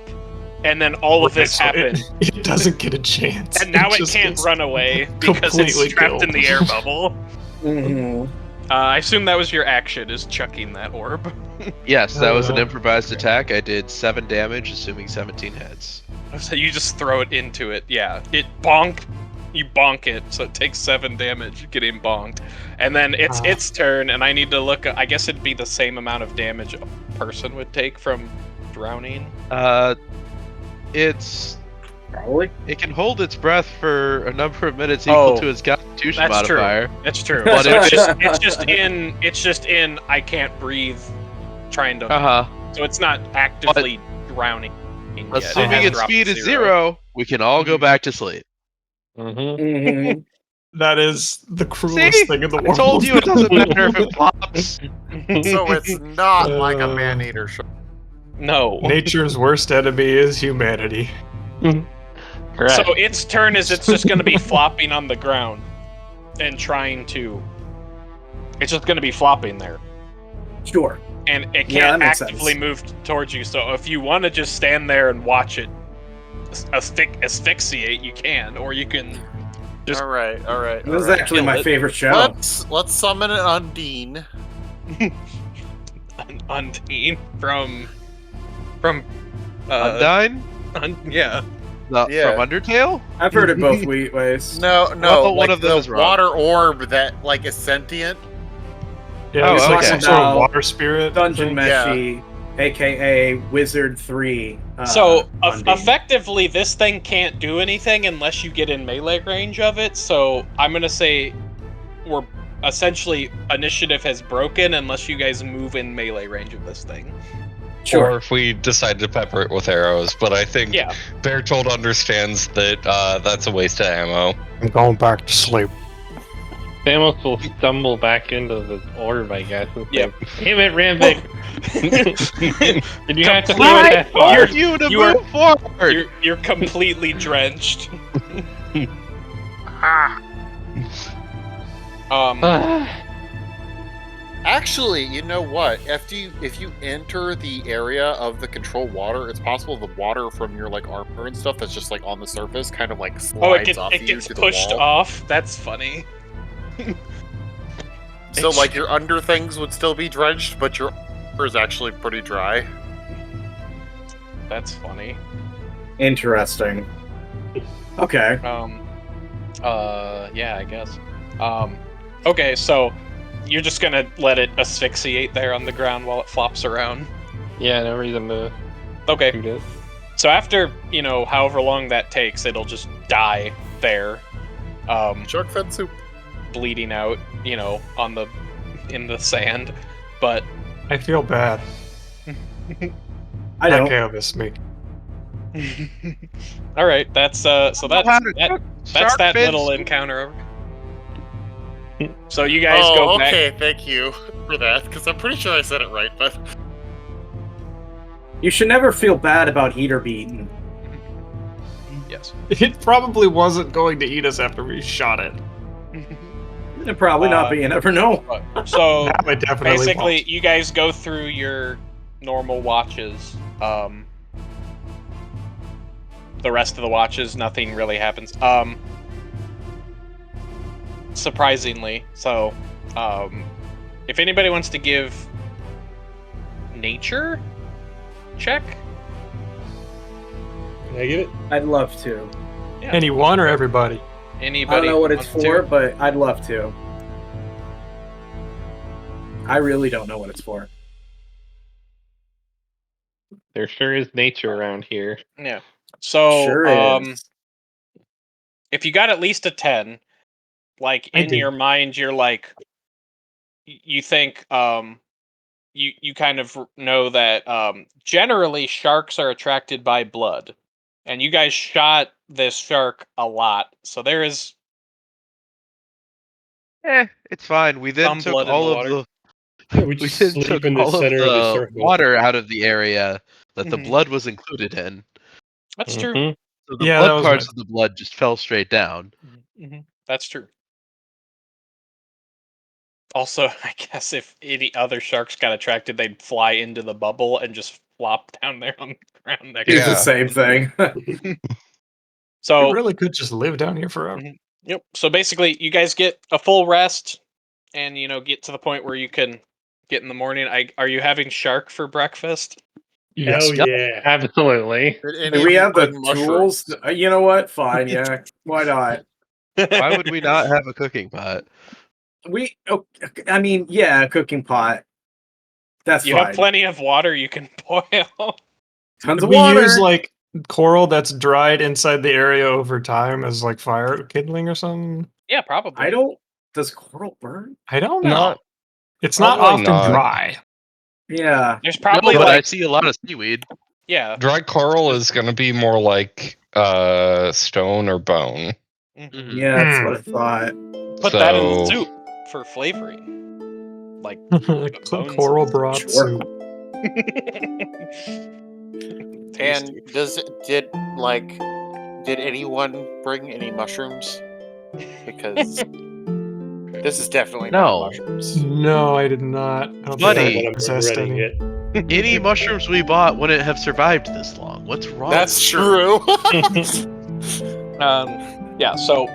and then all of this So happened. It doesn't get a chance. And now it just can't gets run away because completely it's trapped in killed. the air bubble. Mm-hmm. I assume that was your action, is chucking that orb. Yes, that was an Uh, improvised attack. I did 7 damage, assuming 17 hits. So you just throw it into it. Yeah, it bonk. You bonk it, so it takes 7 damage getting bonked. And then it's its turn, and I need to look. I guess it'd be the same amount of damage a person would take from drowning. It's Probably. it can hold its breath for a number of minutes equal to its Constitution That's true. modifier. That's true. But So it's- it's just in. I can't breathe. Trying to. Uh-huh. So it's not actively drowning. Yet. It Assuming has its dropped speed to is 0, we can all go back to sleep. Mm-hmm. Mm-hmm. That is the cruelest See? thing in the I world. told you it doesn't matter if it flops. So it's not like a man-eater shark. No. Nature's worst enemy is humanity. Correct. So its turn is it's just going to be flopping on the ground and trying to. It's just going to be flopping there, Sure. and it Yeah, that can't makes actively sense. move towards you. So if you want to just stand there and watch it asphyxiate, you can, or you can. Just- All right. This is actually Kill my it. favorite show. Let's summon an Undine. Undine from Undyne? yeah. Yeah. From Undertale? I've heard it both ways. No, Well, one like of them the is wrong. water orb that like is sentient. Yeah, Oh, it's like okay. some sort of About water spirit. Dungeon thing. Meshi, aka Wizard 3. So Undine. effectively, this thing can't do anything unless you get in melee range of it. So I'm gonna say we're essentially initiative has broken unless you guys move in melee range of this thing. Sure. Or if we decide to pepper it with arrows, but I think Yeah. Bertold understands that that's a waste of ammo. I'm going back to sleep. Thanos will stumble back into the orb, I guess. And Yep. say, damn it, Ramvic! Did you have to Completely- go that far? Told you to You are- move forward! You're completely drenched. Actually, you know what? If you enter the area of the control water, it's possible the water from your like armor and stuff that's just like on the surface kind of like slides off it you gets to the pushed wall. off. That's funny. So like your under things would still be drenched, but your armor is actually pretty dry. That's funny. Interesting. Okay. Yeah, I guess. Okay, so you're just gonna let it asphyxiate there on the ground while it flops around. Yeah, no reason to Okay. shoot it. So after, however long that takes, it'll just die there. Shark fed soup. Bleeding out, in the sand. But I feel bad. I don't. Okay, miss me. all right, that's that's How to cook that shark fins. little encounter over. So you guys go back. okay, thank you for that, because I'm pretty sure I said it right, but You should never feel bad about eater beaten. Yes. It probably wasn't going to eat us after we shot it. Probably not, but you never know. So Now it definitely basically, won't. you guys go through your normal watches. The rest of the watches, nothing really happens. Surprisingly, so if anybody wants to give nature check, Can I get it? I'd love to. Anyone or everybody? anybody I don't know what it's wants for, to? but I'd love to. I really don't know what it's for. There sure is nature around here. Yeah. So Sure is. if you got at least a 10, like I in do. your mind you're like you think you kind of know that generally sharks are attracted by blood, and you guys shot this shark a lot, so there is It's fine. We then some took blood in all the of water. the Yeah, we we just then sleep took in the all of center of the the circle. water out of the area that the Mhm. blood was included in. That's true. Mhm. So the Yeah, that blood was parts nice. of the blood just fell straight down. That's true. Also, I guess if any other sharks got attracted, they'd fly into the bubble and just flop down there on the ground next It's to the Yeah. same thing. We So really could just live down here forever. Yep. So basically, you guys get a full rest, and get to the point where you can get in the morning. Are you having shark for breakfast? Yes. Hell yeah. Absolutely. did any Do of we you have the bring tools? mushrooms? You know what? Fine, yeah. Why not? Why would we not have a cooking pot? I mean, yeah, a cooking pot. That's You fine. have plenty of water you can boil. Tons Could of we water. use like coral that's dried inside the area over time as like fire kindling or something? Yeah, probably. Does coral burn? I don't know. Not- It's not probably often not. dry. Yeah. There's probably No, but I like see a lot of seaweed. yeah. Dry coral is going to be more like stone or bone. Yeah, that's what I thought. Put that in the soup for flavoring. Like bones coral and- broth Sure. soup. And did anyone bring any mushrooms? Because this is definitely No. not mushrooms. No, I did not. I don't Buddy. think I I'm possessed regretting any. it. Any mushrooms we bought wouldn't have survived this long. What's wrong? That's with you? true. Yeah, so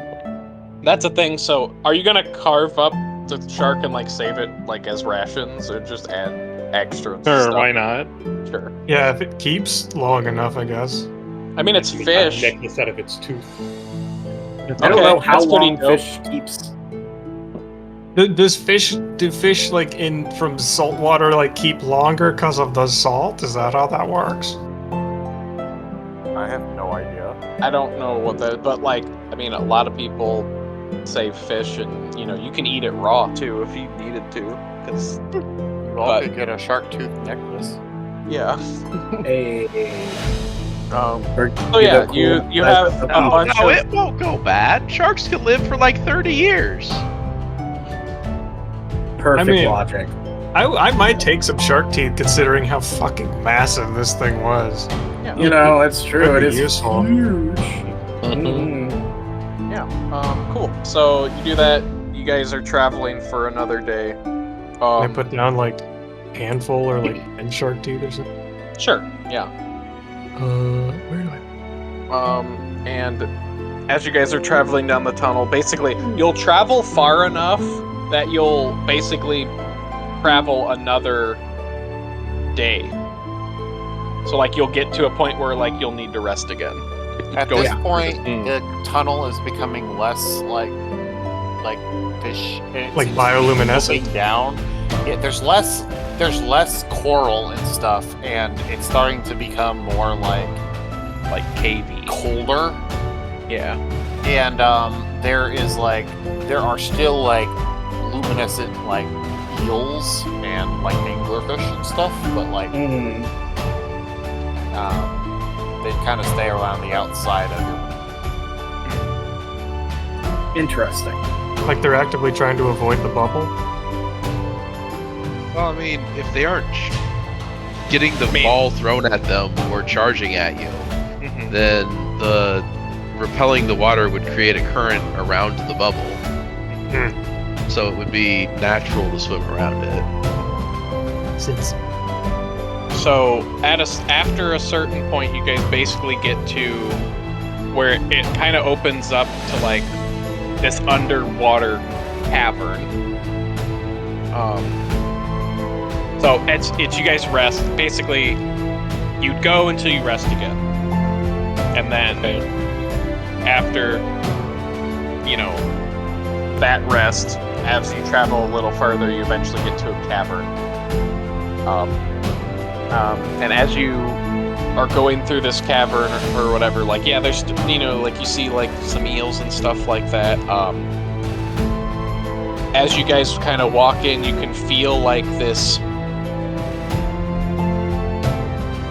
that's a thing. So are you gonna carve up the shark and like save it like as rations, or just add extra Sure, stuff? why not? Sure. Yeah, if it keeps long enough, I guess. I mean, it's You can cut a fish. necklace out of its tooth. I don't Okay, know how that's pretty long dope. fish keeps. Do fish like in from salt water like keep longer because of the salt? Is that how that works? I have no idea. I don't know what that, but like, I mean, a lot of people save fish, and you can eat it raw too if you needed to. Cause You all But- could get a shark tooth necklace. yeah. Or So yeah, cool you have a No, bunch no, of it won't go bad. Sharks can live for like 30 years. perfect I mean- logic. I might take some shark teeth considering how fucking massive this thing was. You know, it's true. That'd It be is useful. huge. Cool. So you do that. You guys are traveling for another day. I put down like handful or like 10 shark teeth or something. Sure. Yeah. Where do I? And as you guys are traveling down the tunnel, basically, you'll travel far enough that you'll basically travel another day. So, like, you'll get to a point where, like, you'll need to rest again. At Go this down. point, Mm. the tunnel is becoming less like fish. It Like seems to be bioluminescent. sloping down. Yeah, there's less coral and stuff, and it's starting to become more like cavey. colder. Yeah. And there are still like luminescent like eels and like anglerfish and stuff, but like they kind of stay around the outside of it. Interesting. Like they're actively trying to avoid the bubble. Well, I mean, if they aren't getting the ball thrown at them or charging at you, then the repelling the water would create a current around the bubble. So it would be natural to swim around it. Since So after a certain point, you guys basically get to where it kind of opens up to like this underwater cavern. So it's you guys rest. Basically, you'd go until you rest again, and then after that rest, as you travel a little further, you eventually get to a cavern. And as you are going through this cavern or whatever, like, yeah, there's, like you see like some eels and stuff like that. As you guys kind of walk in, you can feel like this,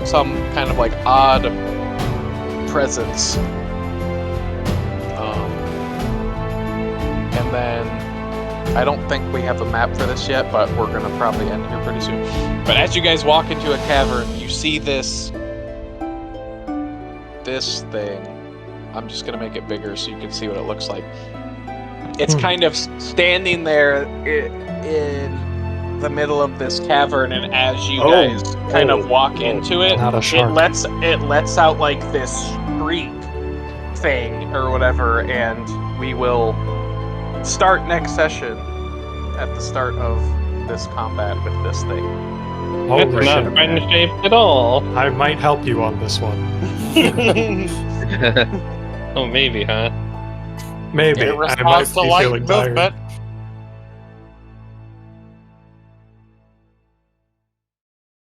some kind of like odd presence. And then I don't think we have a map for this yet, but we're gonna probably end here pretty soon. But as you guys walk into a cavern, you see this thing. I'm just gonna make it bigger so you can see what it looks like. It's kind of standing there in the middle of this cavern, and as you guys kind of walk into it, Not a it shark. lets out like this shriek thing or whatever, and we will start next session at the start of this combat with this thing. Holy It's not shit. friend shaped at all. I might help you on this one. Oh, maybe, huh? Maybe. In I might response to be light feeling tired. movement.